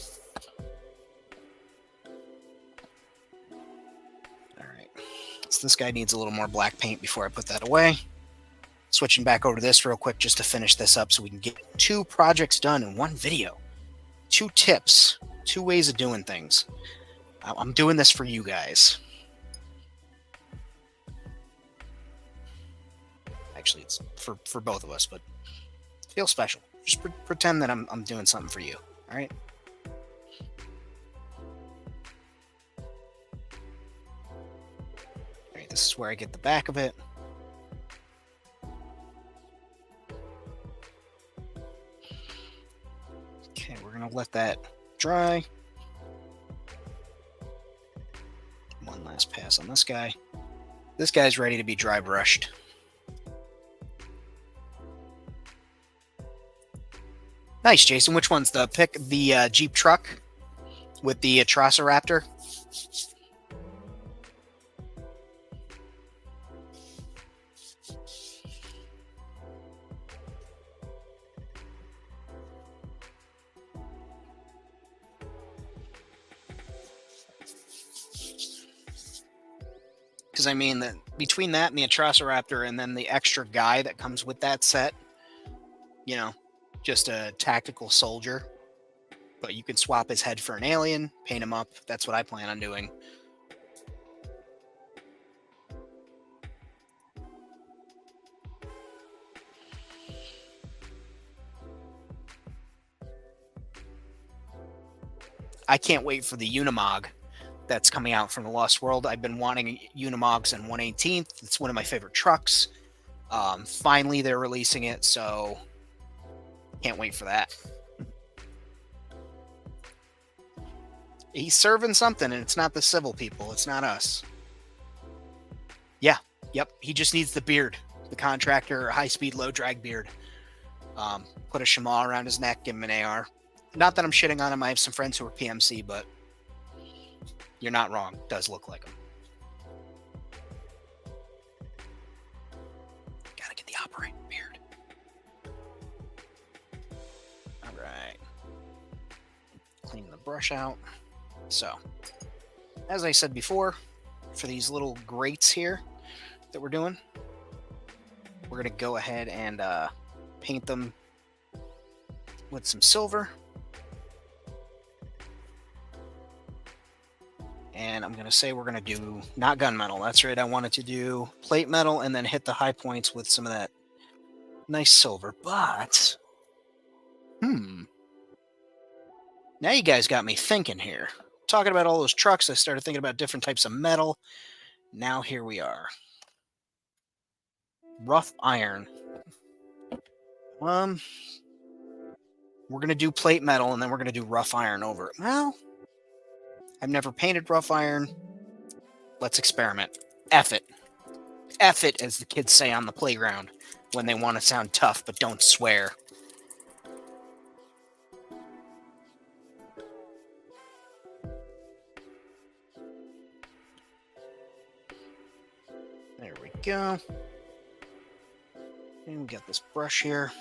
Alright, so this guy needs a little more black paint before I put that away. Switching back over to this real quick just to finish this up so we can get 2 projects done in one video. 2 tips, 2 ways of doing things. I'm doing this for you guys. Actually, it's for both of us, but it feels special. Just pretend that I'm doing something for you. All right. All right. This is where I get the back of it. Okay, we're gonna let that dry. One last pass on this guy. This guy's ready to be dry brushed. Nice, Jason. Which one's the pick? The Jeep truck with the Atrociraptor? because I mean, that between that and the Atrociraptor and then the extra guy that comes with that set, you know, just a tactical soldier, but you can swap his head for an alien, paint him up. That's what I plan on doing. I can't wait for the Unimog that's coming out from the Lost World. I've been wanting Unimogs on 118th. It's one of my favorite trucks. Finally, they're releasing it, so can't wait for that. He's serving something, and it's not the civil people. It's not us. Yeah, yep. He just needs the beard, the contractor, high-speed, low-drag beard. Put a chamois around his neck, give him an AR. Not that I'm shitting on him. I have some friends who are PMC, but you're not wrong. It does look like him. Gotta get the operating beard. All right. Clean the brush out. So, as I said before, for these little grates here that we're doing, we're going to go ahead and paint them with some silver. And I'm going to say we're going to do not gunmetal. That's right. I wanted to do plate metal and then hit the high points with some of that nice silver. But, now you guys got me thinking here. Talking about all those trucks, I started thinking about different types of metal. Now here we are. Rough iron. We're going to do plate metal and then we're going to do rough iron over it. Well, I've never painted rough iron. Let's experiment. F it. F it, as the kids say on the playground when they want to sound tough but don't swear. There we go. And we got this brush here.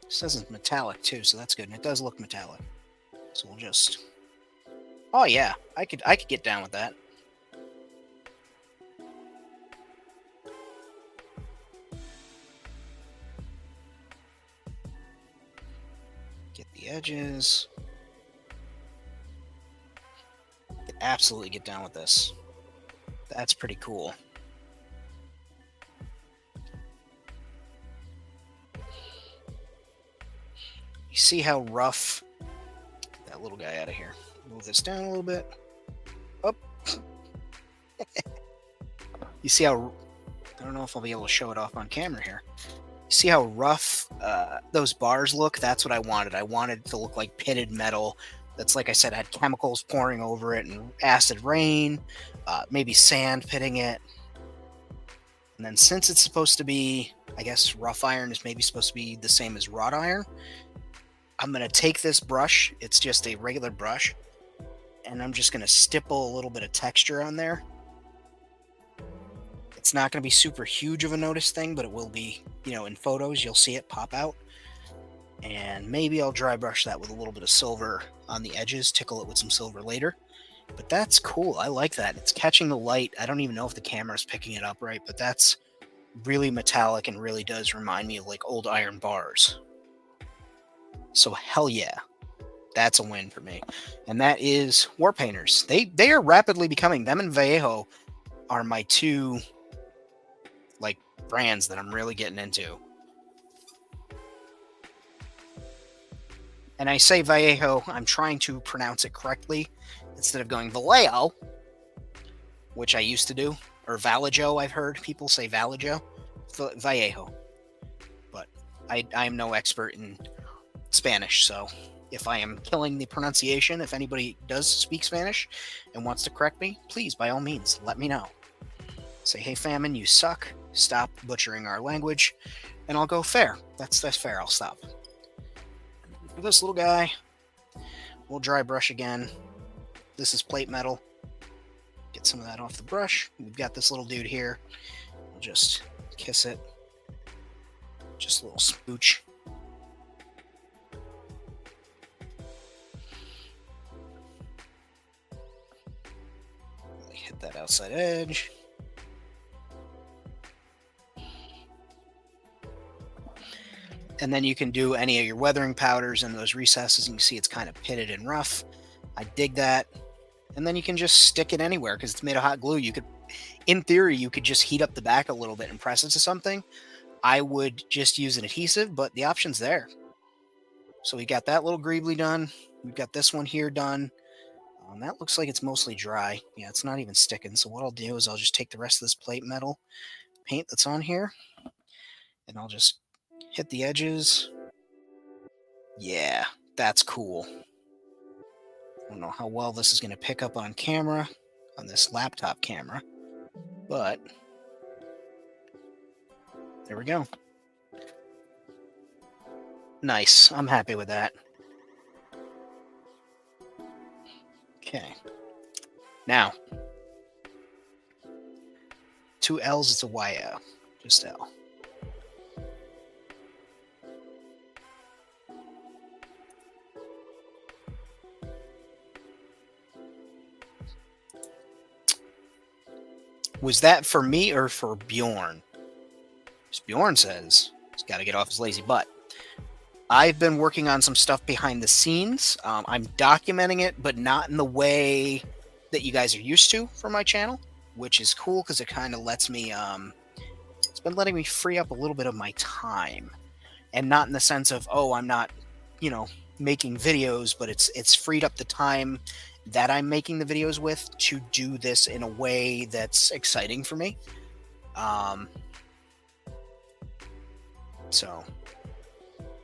It says it's metallic too, so that's good. And it does look metallic. So we'll just... Oh yeah, I could get down with that. Get the edges. Could absolutely get down with this. That's pretty cool. You see how rough... Get that little guy out of here. Move this down a little bit. Up. You see how... I don't know if I'll be able to show it off on camera here. You see how rough those bars look? That's what I wanted. I wanted it to look like pitted metal. That's, like I said, had chemicals pouring over it and acid rain, maybe sand pitting it. And then since it's supposed to be, I guess rough iron is maybe supposed to be the same as wrought iron, I'm going to take this brush. It's just a regular brush. And I'm just going to stipple a little bit of texture on there. It's not going to be super huge of a notice thing, but it will be, you know, in photos, you'll see it pop out. And maybe I'll dry brush that with a little bit of silver on the edges, tickle it with some silver later. But that's cool. I like that. It's catching the light. I don't even know if the camera's picking it up right, but that's really metallic and really does remind me of like old iron bars. So hell yeah. That's a win for me. And that is War Painters. They are rapidly becoming, them and Vallejo are my two like brands that I'm really getting into. And I say Vallejo, I'm trying to pronounce it correctly instead of going Vallejo, which I used to do, or Vallejo. I've heard people say Vallejo. Vallejo. But I am no expert in Spanish, so if I am killing the pronunciation, if anybody does speak Spanish and wants to correct me, please, by all means, let me know. Say, hey, Famine, you suck. Stop butchering our language. And I'll go, fair. That's fair. I'll stop. For this little guy, we'll dry brush again. This is plate metal. Get some of that off the brush. We've got this little dude here. We'll just kiss it. Just a little smooch. Hit that outside edge. And then you can do any of your weathering powders in those recesses. You can see it's kind of pitted and rough. I dig that. And then you can just stick it anywhere because it's made of hot glue. You could, in theory, you could just heat up the back a little bit and press it to something. I would just use an adhesive, but the option's there. So we got that little greebly done. We've got this one here done. That looks like it's mostly dry. Yeah, it's not even sticking. So what I'll do is I'll just take the rest of this plate metal paint that's on here, and I'll just hit the edges. Yeah, that's cool. I don't know how well this is going to pick up on camera, on this laptop camera, but there we go. Nice. I'm happy with that. Okay. Now, 2 L's, it's a YO. Just L. Was that for me or for Bjorn? Because Bjorn says he's got to get off his lazy butt. I've been working on some stuff behind the scenes. I'm documenting it, but not in the way that you guys are used to for my channel, which is cool because it kind of lets me, it's been letting me free up a little bit of my time. And not in the sense of, oh, I'm not, you know, making videos, but it's freed up the time that I'm making the videos with to do this in a way that's exciting for me. So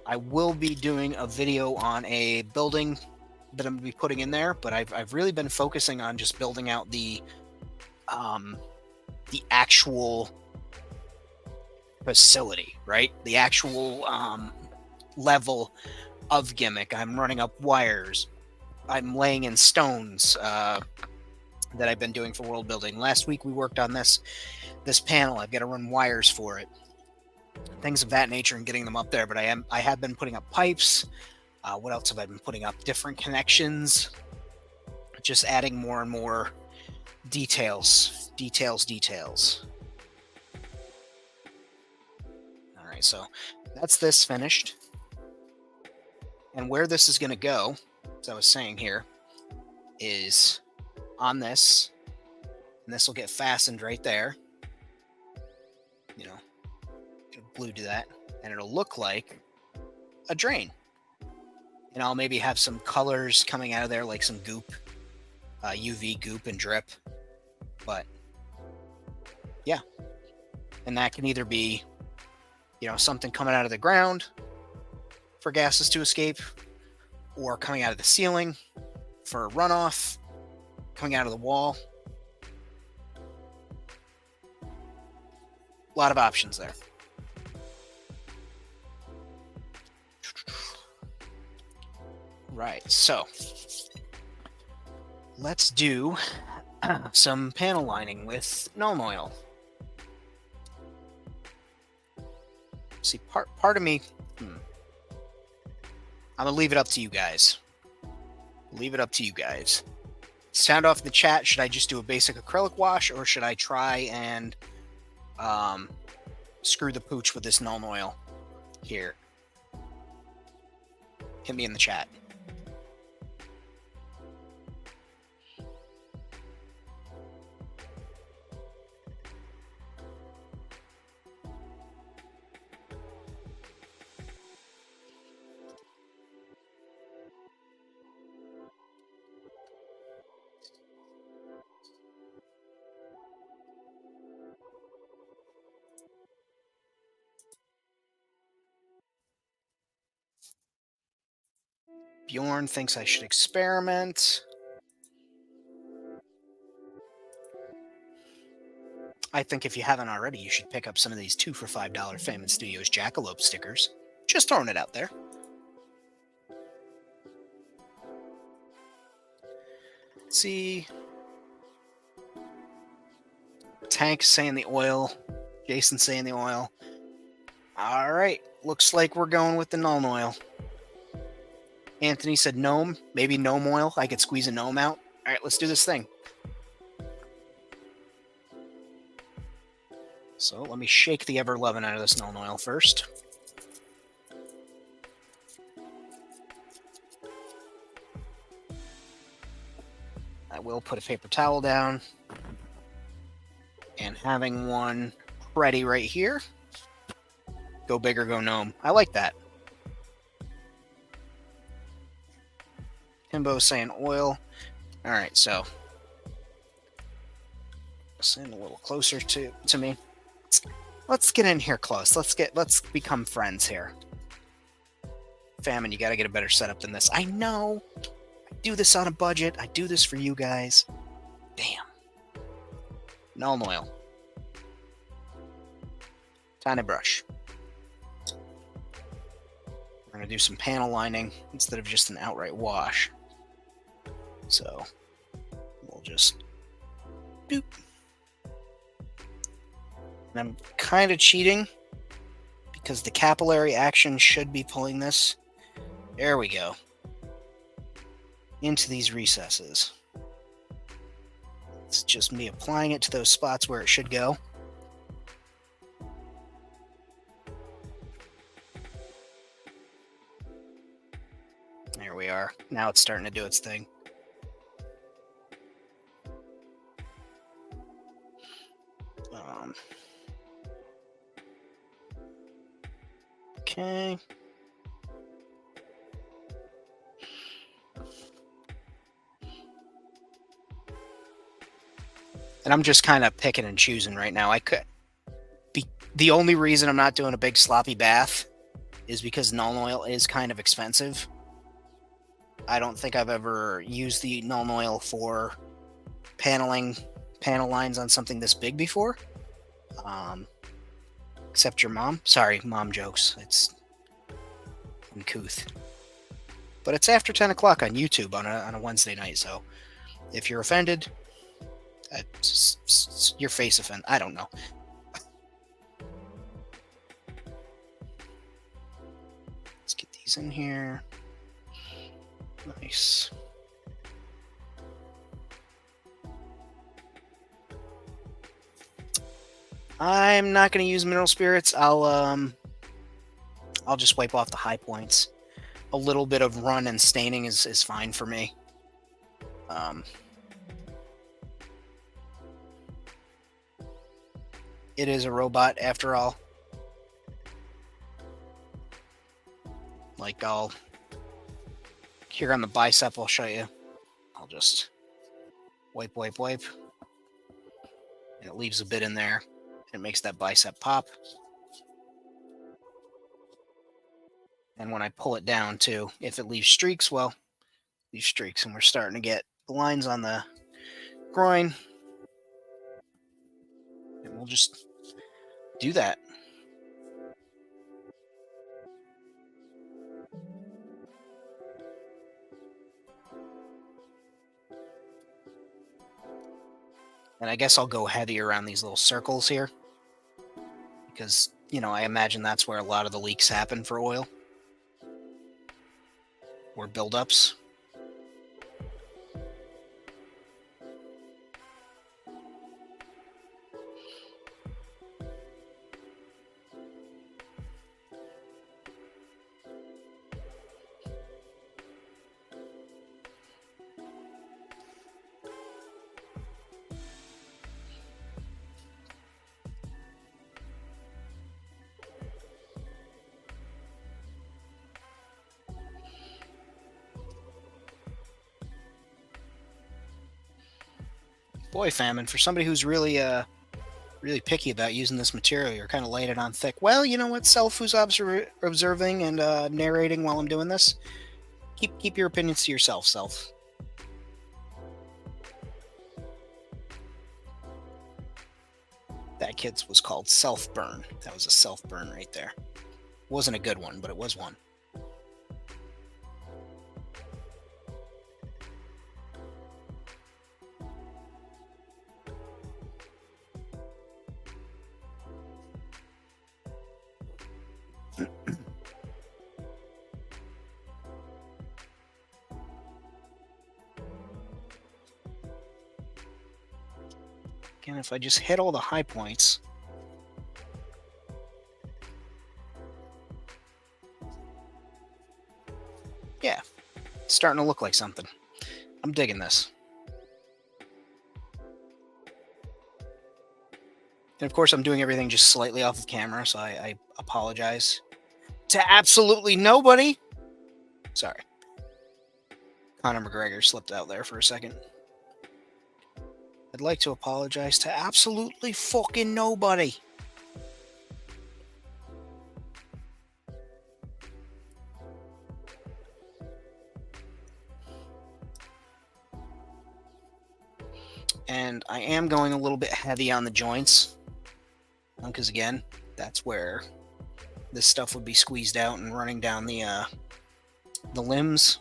I will be doing a video on a building that I'm going to be putting in there, but I've really been focusing on just building out the actual facility, right? The actual level of gimmick. I'm running up wires. I'm laying in stones that I've been doing for world building. Last week we worked on this panel. I've got to run wires for it. Things of that nature and getting them up there, but I have been putting up pipes. What else have I been putting up? Different connections, just adding more and more details. All right, so that's this finished. And where this is going to go, as I was saying here, is on this, and this will get fastened right there. You know, glued to that, and it'll look like a drain. And I'll maybe have some colors coming out of there, like some goop, UV goop and drip. But yeah, and that can either be, you know, something coming out of the ground for gases to escape, or coming out of the ceiling for runoff, coming out of the wall. A lot of options there. Right, so let's do some panel lining with gnome oil. See, part of me, I'm gonna leave it up to you guys. Leave it up to you guys. Sound off in the chat. Should I just do a basic acrylic wash, or should I try and screw the pooch with this gnome oil here? Hit me in the chat. Bjorn thinks I should experiment. I think if you haven't already, you should pick up some of these 2 for $5 Famine Studios Jackalope stickers. Just throwing it out there. Let's see. Tank saying the oil. Jason saying the oil. All right. Looks like we're going with the gnome oil. Anthony said gnome. Maybe gnome oil. I could squeeze a gnome out. All right, let's do this thing. So let me shake the ever-loving out of this Nuln Oil first. I will put a paper towel down. And having one ready right here. Go big or go gnome. I like that. Timbo saying oil. All right, so send a little closer to me. Let's get in here close. Let's become friends here. Famine, you got to get a better setup than this. I know. I do this on a budget. I do this for you guys. Damn. Nuln Oil. Tiny brush. We're going to do some panel lining instead of just an outright wash. So we'll just doop. And I'm kind of cheating because the capillary action should be pulling this. There we go. Into these recesses. It's just me applying it to those spots where it should go. There we are. Now it's starting to do its thing. Okay. And I'm just kind of picking and choosing right now. The only reason I'm not doing a big sloppy bath is because Nuln Oil is kind of expensive. I don't think I've ever used the Nuln Oil for panel lines on something this big before. Except your mom. Sorry, mom jokes. It's uncouth. But it's after 10 o'clock on YouTube on a Wednesday night, so if you're offended, your face offend. I don't know. Let's get these in here. Nice. I'm not going to use mineral spirits. I'll just wipe off the high points. A little bit of run and staining is fine for me. It is a robot after all. Like here on the bicep, I'll show you. I'll just wipe. And it leaves a bit in there. It makes that bicep pop. And when I pull it down too, if it leaves streaks, well, leaves streaks. And we're starting to get lines on the groin. And we'll just do that. And I guess I'll go heavy around these little circles here. Because, I imagine that's where a lot of the leaks happen for oil. Or buildups. Boy, Famine, for somebody who's really picky about using this material, you're kind of laying it on thick. Well, you know what, Self, who's observing and narrating while I'm doing this? Keep your opinions to yourself, Self. That kid's was called Self-Burn. That was a self-burn right there. Wasn't a good one, but it was one. Again, if I just hit all the high points, starting to look like something. I'm digging this. And of course, I'm doing everything just slightly off of camera, so I apologize to absolutely nobody. Sorry. Conor McGregor slipped out there for a second. I'd like to apologize to absolutely fucking nobody. And I am going a little bit heavy on the joints, because again, that's where this stuff would be squeezed out and running down the limbs.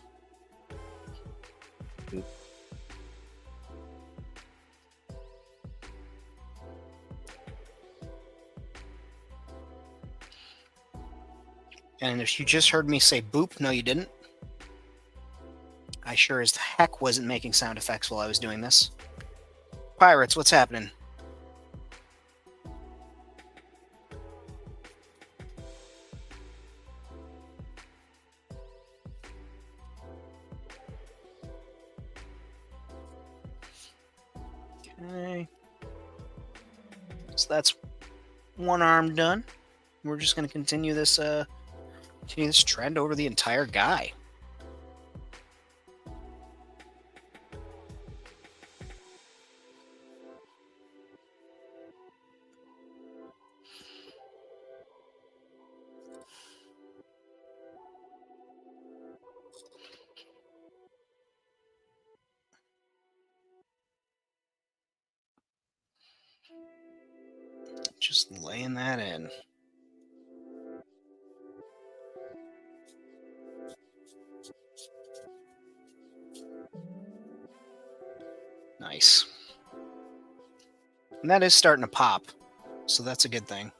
And if you just heard me say boop, no you didn't. I sure as heck wasn't making sound effects while I was doing this. Pirates, what's happening? Okay. So that's one arm done. We're just going to continue this trend over the entire guy. Just laying that in. Nice. And that is starting to pop, so that's a good thing.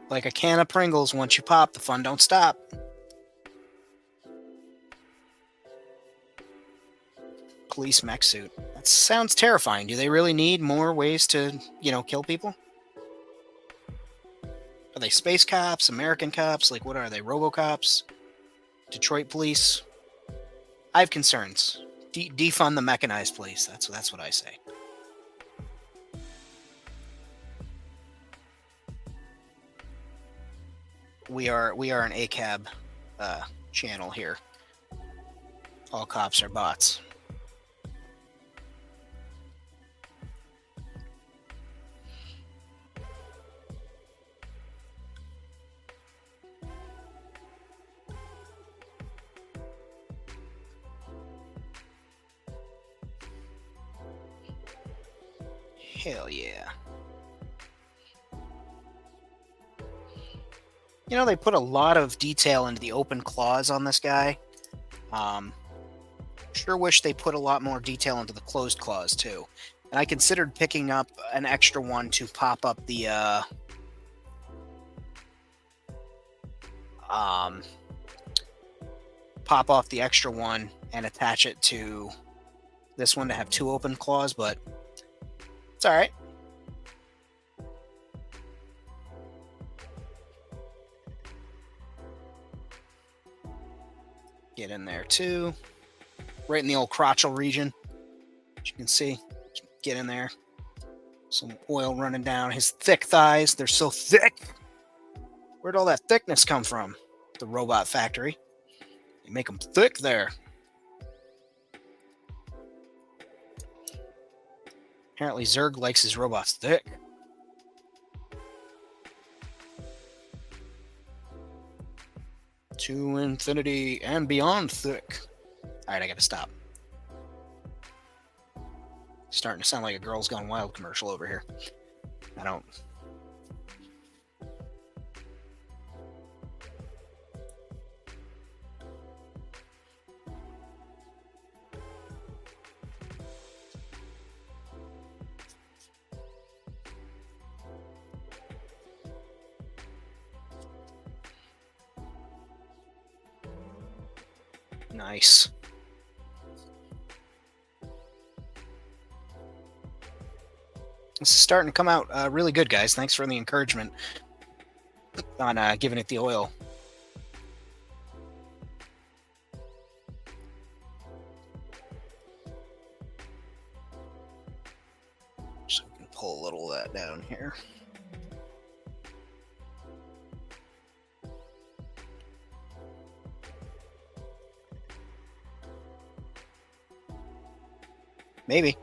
Like a can of Pringles, once you pop, the fun don't stop. Police mech suit. That sounds terrifying. Do they really need more ways to, kill people? Are they space cops, American cops? Like, what are they? RoboCops? Detroit police? I have concerns. Defund the mechanized police. That's what I say. We are an ACAB channel here. All cops are bots. Hell yeah. They put a lot of detail into the open claws on this guy. Sure wish they put a lot more detail into the closed claws too. And I considered picking up an extra one to pop up the pop off the extra one and attach it to this one to have two open claws, but it's all right. Get in there too. Right in the old crotchal region. As you can see, get in there. Some oil running down his thick thighs. They're so thick. Where'd all that thickness come from? The robot factory. They make them thick there. Apparently Zurg likes his robots thick. To infinity and beyond thick. Alright, I gotta stop. Starting to sound like a Girls Gone Wild commercial over here. I don't... Nice. This is starting to come out really good, guys. Thanks for the encouragement on giving it the oil. pull a little of that down here. Maybe.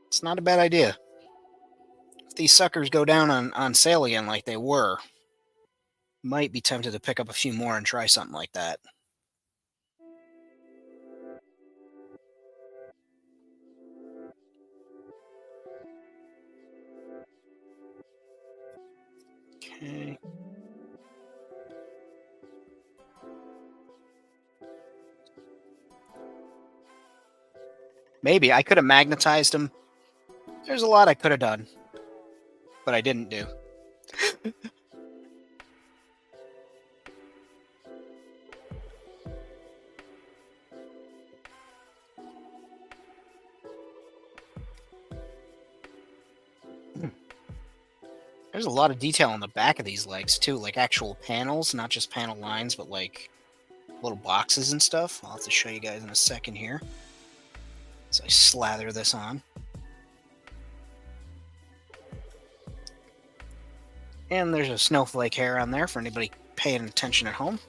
It's not a bad idea. If these suckers go down on sale again like they were, might be tempted to pick up a few more and try something like that. Okay. Maybe. I could have magnetized them. There's a lot I could have done, but I didn't do. There's a lot of detail on the back of these legs, too. Like actual panels, not just panel lines, but like little boxes and stuff. I'll have to show you guys in a second here. So I slather this on. And there's a snowflake hair on there for anybody paying attention at home.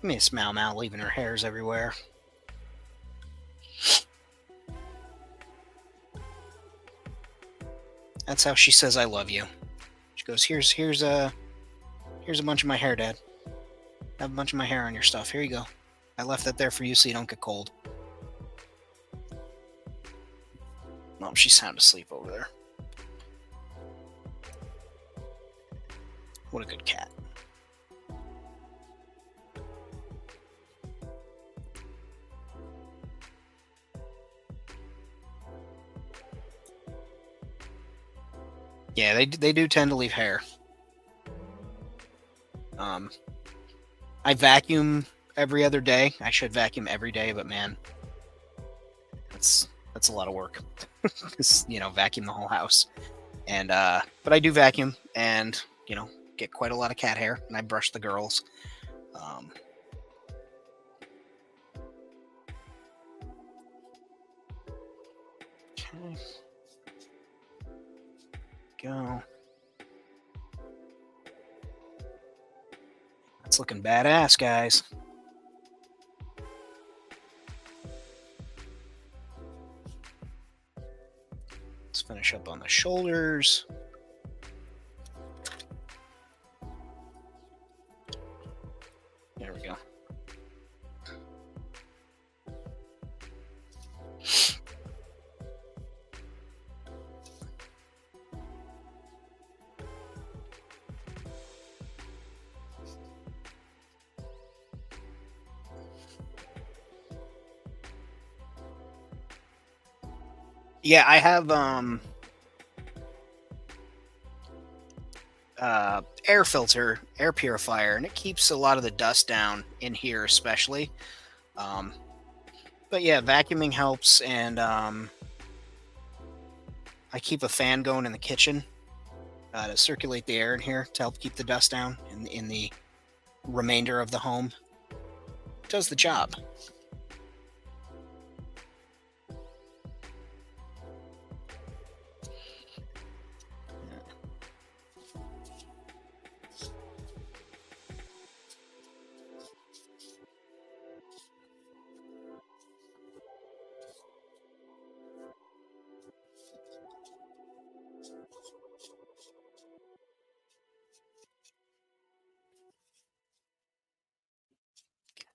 Miss Mau Mau leaving her hairs everywhere. That's how she says I love you. She goes, here's a bunch of my hair, Dad. I have a bunch of my hair on your stuff. Here you go. I left that there for you so you don't get cold. Mom, she's sound asleep over there. What a good cat. Yeah, they do tend to leave hair. I vacuum every other day. I should vacuum every day, but man, that's a lot of work. Just, vacuum the whole house. And but I do vacuum and, get quite a lot of cat hair, and I brush the girls. Okay. Go. That's looking badass, guys. Let's finish up on the shoulders. There we go. Yeah, I have air filter, air purifier, and it keeps a lot of the dust down in here, especially. But yeah, vacuuming helps, and I keep a fan going in the kitchen to circulate the air in here to help keep the dust down in the remainder of the home. It does the job.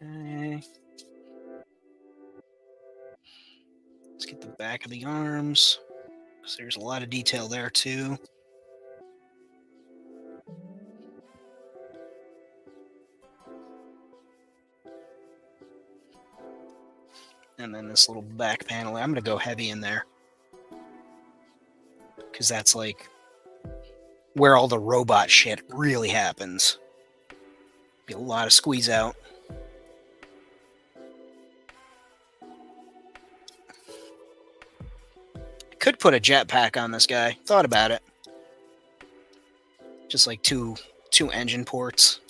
Okay. Let's get the back of the arms, because there's a lot of detail there too. And then this little back panel, I'm going to go heavy in there, because that's like where all the robot shit really happens. Be a lot of squeeze out. Could put a jetpack on this guy. Thought about it. Just like two engine ports.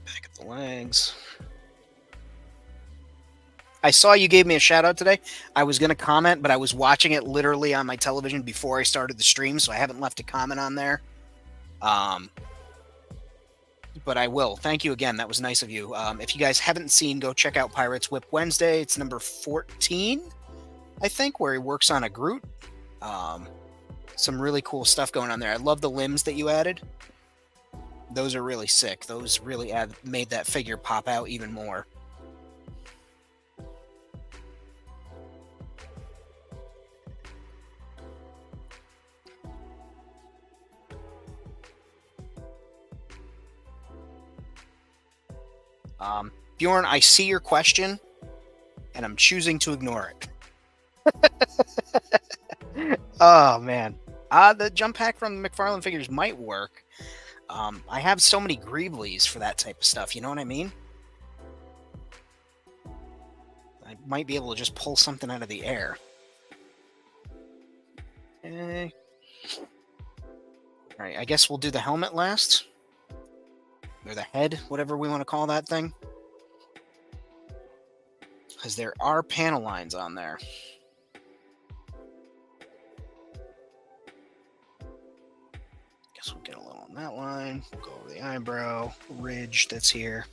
Back of the legs. I saw you gave me a shout out today. I was going to comment, but I was watching it literally on my television before I started the stream, so I haven't left a comment on there. But I will. Thank you again. That was nice of you. If you guys haven't seen, go check out Pirates Whip Wednesday. It's number 14, I think, where he works on a Groot. Some really cool stuff going on there. I love the limbs that you added. Those are really sick. Those really made that figure pop out even more. Bjorn, I see your question, and I'm choosing to ignore it. Oh, man. The jump pack from the McFarlane figures might work. I have so many Greeblies for that type of stuff, you know what I mean? I might be able to just pull something out of the air. Okay. Alright, I guess we'll do the helmet last. Or the head, whatever we want to call that thing. Because there are panel lines on there. Guess we'll get a little on that line. We'll go over the eyebrow ridge that's here.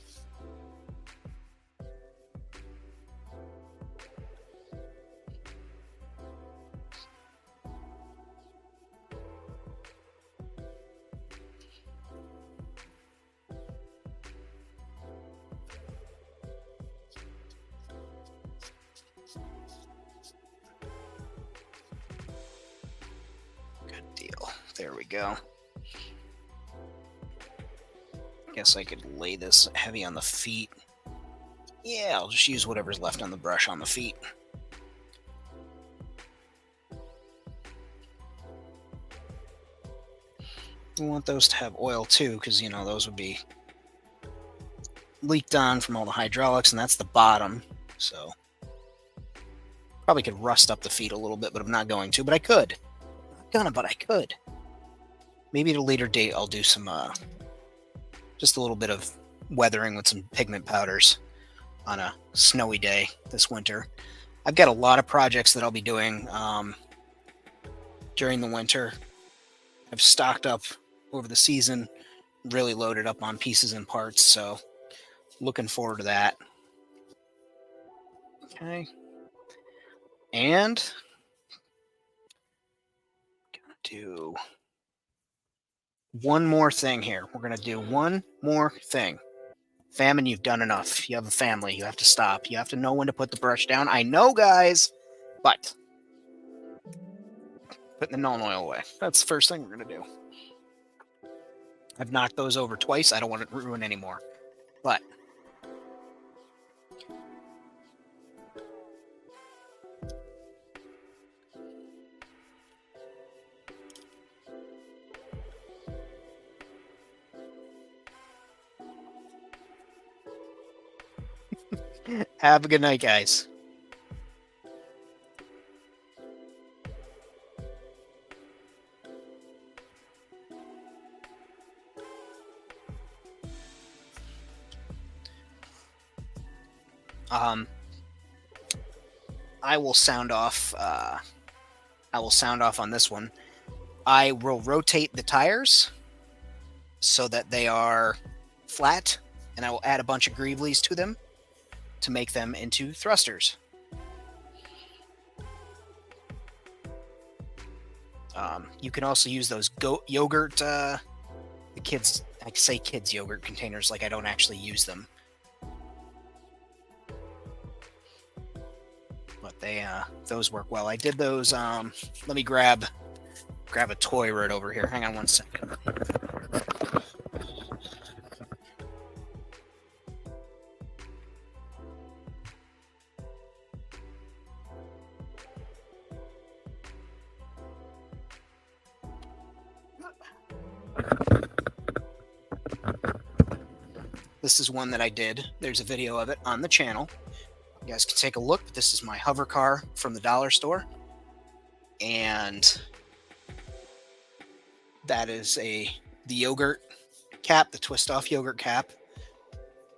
There we go. Guess I could lay this heavy on the feet. Yeah, I'll just use whatever's left on the brush on the feet. We want those to have oil too, because, you know, those would be leaked on from all the hydraulics, and that's the bottom. So probably could rust up the feet a little bit, but I'm not going to. But I could. I'm not gonna, but I could. Maybe at a later date I'll do some, just a little bit of weathering with some pigment powders on a snowy day this winter. I've got a lot of projects that I'll be doing during the winter. I've stocked up over the season, really loaded up on pieces and parts, so looking forward to that. Okay. And gonna do one more thing here. We're going to do one more thing. Famine, you've done enough. You have a family. You have to stop. You have to know when to put the brush down. I know, guys, but putting the Null oil away. That's the first thing we're going to do. I've knocked those over twice. I don't want to ruin any more. But have a good night, guys. I will sound off. I will sound off on this one. I will rotate the tires so that they are flat, and I will add a bunch of Greeblies to them to make them into thrusters. You can also use those yogurt, the kids, I say kids yogurt containers like I don't actually use them. But they, those work well. I did those, let me grab a toy right over here. Hang on one second. This is one that I did. There's a video of it on the channel. You guys can take a look. This is my hover car from the dollar store. And that is the yogurt cap, the twist off yogurt cap.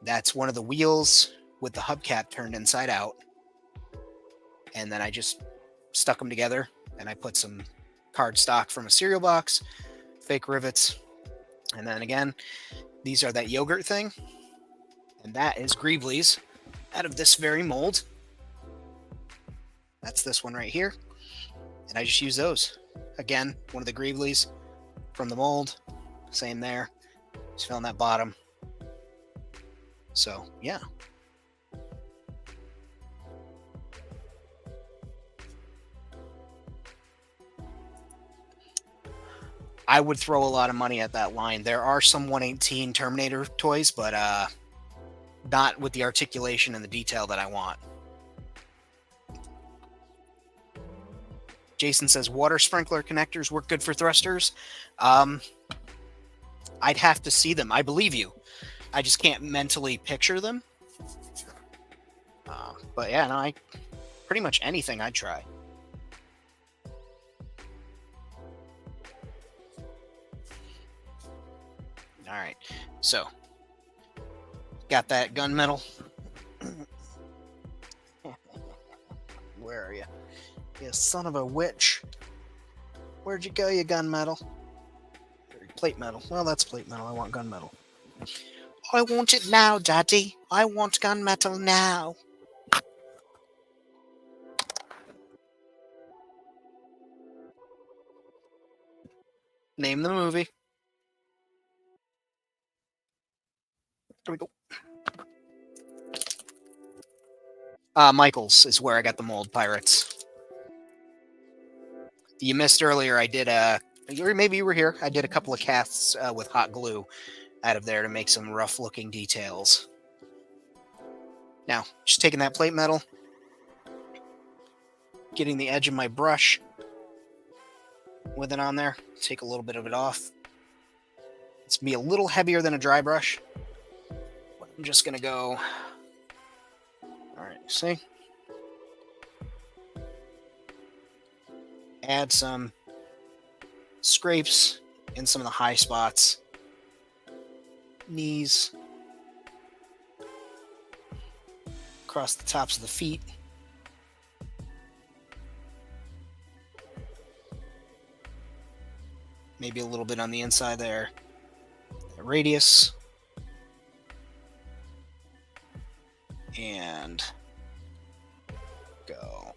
That's one of the wheels with the hubcap turned inside out. And then I just stuck them together, and I put some cardstock from a cereal box, fake rivets. And then again, these are that yogurt thing. And that is Greebly's out of this very mold. That's this one right here. And I just use those. Again, one of the Greebly's from the mold. Same there. Just filling that bottom. So, yeah. I would throw a lot of money at that line. There are some 118 Terminator toys, but not with the articulation and the detail that I want. Jason says water sprinkler connectors work good for thrusters. I'd have to see them. I believe you. I just can't mentally picture them. But yeah, no, pretty much anything I'd try. All right, so got that gunmetal. Where are you? You son of a witch. Where'd you go, you gunmetal? Plate metal. Well, that's plate metal. I want gunmetal. I want it now, Daddy. I want gunmetal now. Name the movie. There we go. Michaels is where I got the mold, Pirates. You missed earlier, I did maybe you were here. I did a couple of casts with hot glue out of there to make some rough looking details. Now, just taking that plate metal, getting the edge of my brush with it on there, take a little bit of it off. It's gonna be a little heavier than a dry brush. I'm just gonna go, all right, see? Add some scrapes in some of the high spots. Knees. Across the tops of the feet. Maybe a little bit on the inside there. The radius. And go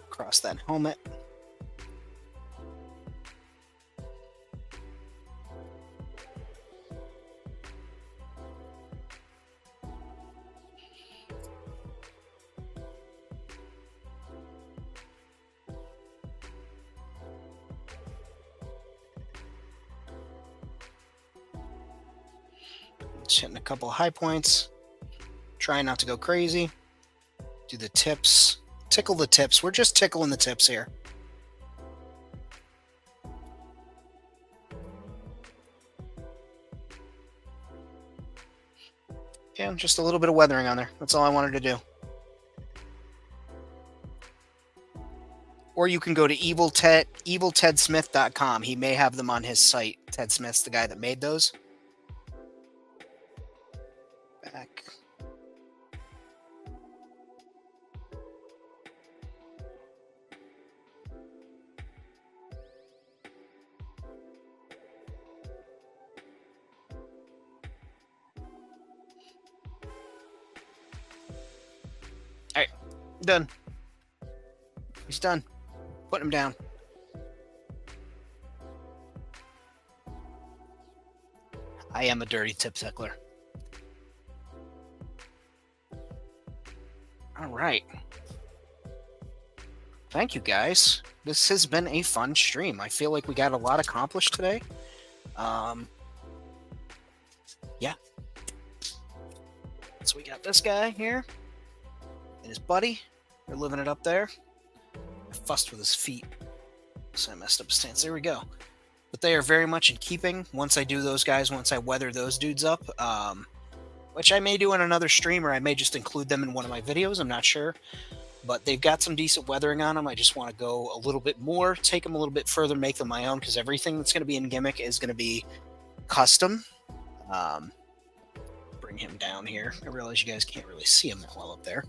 across that helmet. Just hitting a couple of high points. Try not to go crazy. Do the tips. Tickle the tips. We're just tickling the tips here. Yeah, just a little bit of weathering on there. That's all I wanted to do. Or you can go to eviltedsmith.com. He may have them on his site. Ted Smith's the guy that made those. Back. All right, done. He's done. Put him down. I am a dirty tip tickler. All right. Thank you, guys. This has been a fun stream. I feel like we got a lot accomplished today. Yeah. So we got this guy here and his buddy. They're living it up there. I fussed with his feet, so I messed up his stance. There we go. But they are very much in keeping. Once I do those guys, once I weather those dudes up, which I may do in another stream, or I may just include them in one of my videos. I'm not sure. But they've got some decent weathering on them. I just want to go a little bit more, take them a little bit further, make them my own, because everything that's going to be in Gimmick is going to be custom. Bring him down here. I realize you guys can't really see him that well up there,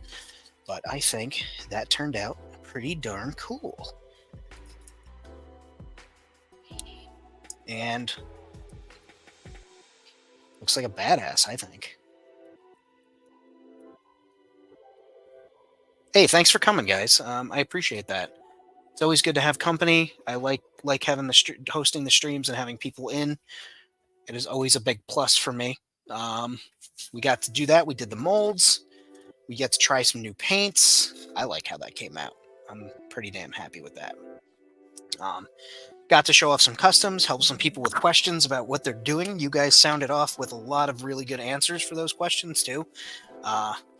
but I think that turned out pretty darn cool. And looks like a badass, I think. Hey, thanks for coming, guys. I appreciate that. It's always good to have company. I like having hosting the streams and having people in. It is always a big plus for me. We got to do that. We did the molds. We get to try some new paints. I like how that came out. I'm pretty damn happy with that. Got to show off some customs, help some people with questions about what they're doing. You guys sounded off with a lot of really good answers for those questions too.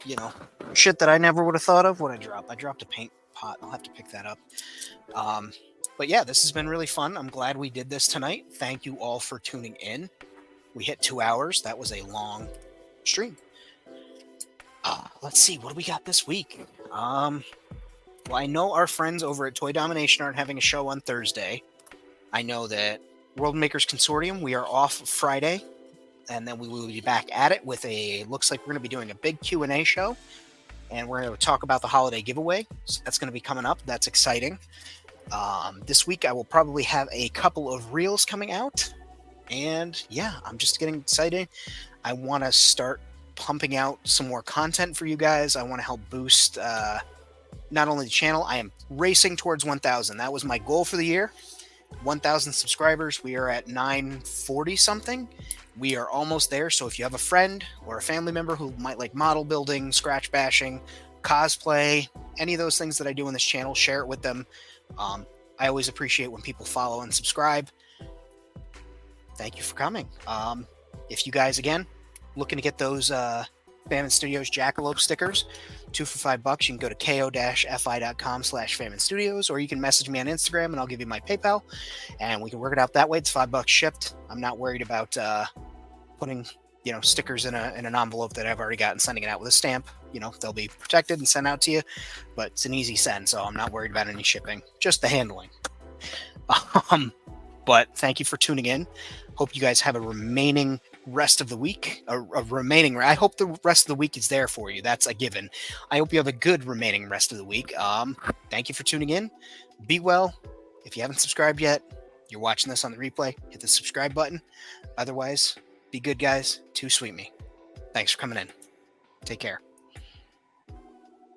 You know, shit that I never would have thought of. What I drop? I dropped a paint pot. I'll have to pick that up. But yeah, this has been really fun. I'm glad we did this tonight. Thank you all for tuning in. We hit 2 hours. That was a long stream. Let's see. What do we got this week? Well, I know our friends over at Toy Domination aren't having a show on Thursday. I know that World Makers Consortium, we are off Friday, and then we will be back at it with looks like we're going to be doing a big Q&A show, and we're going to talk about the holiday giveaway. So that's going to be coming up. That's exciting. This week I will probably have a couple of reels coming out, and yeah, I'm just getting excited. I want to start pumping out some more content for you guys. I want to help boost not only the channel. I am racing towards 1,000. That was my goal for the year. 1,000 subscribers. We are at 940 something. We are almost there. So if you have a friend or a family member who might like model building, scratch bashing, cosplay, any of those things that I do on this channel, share it with them. I always appreciate when people follow and subscribe. Thank you for coming. If you guys, again, looking to get those Famine Studios Jackalope stickers, 2 for $5. You can go to ko-fi.com/Famine Studios, or you can message me on Instagram and I'll give you my PayPal and we can work it out that way. It's $5 shipped. I'm not worried about putting stickers in an envelope that I've already got and sending it out with a stamp. They'll be protected and sent out to you, but it's an easy send, so I'm not worried about any shipping, just the handling. But thank you for tuning in. Hope you guys have a remaining rest of the week. I hope the rest of the week is there for you. That's a given. I hope you have a good remaining rest of the week. Thank you for tuning in. Be well. If you haven't subscribed yet, you're watching this on the replay, hit the subscribe button. Otherwise, be good, guys. Too sweet me. Thanks for coming in. Take care.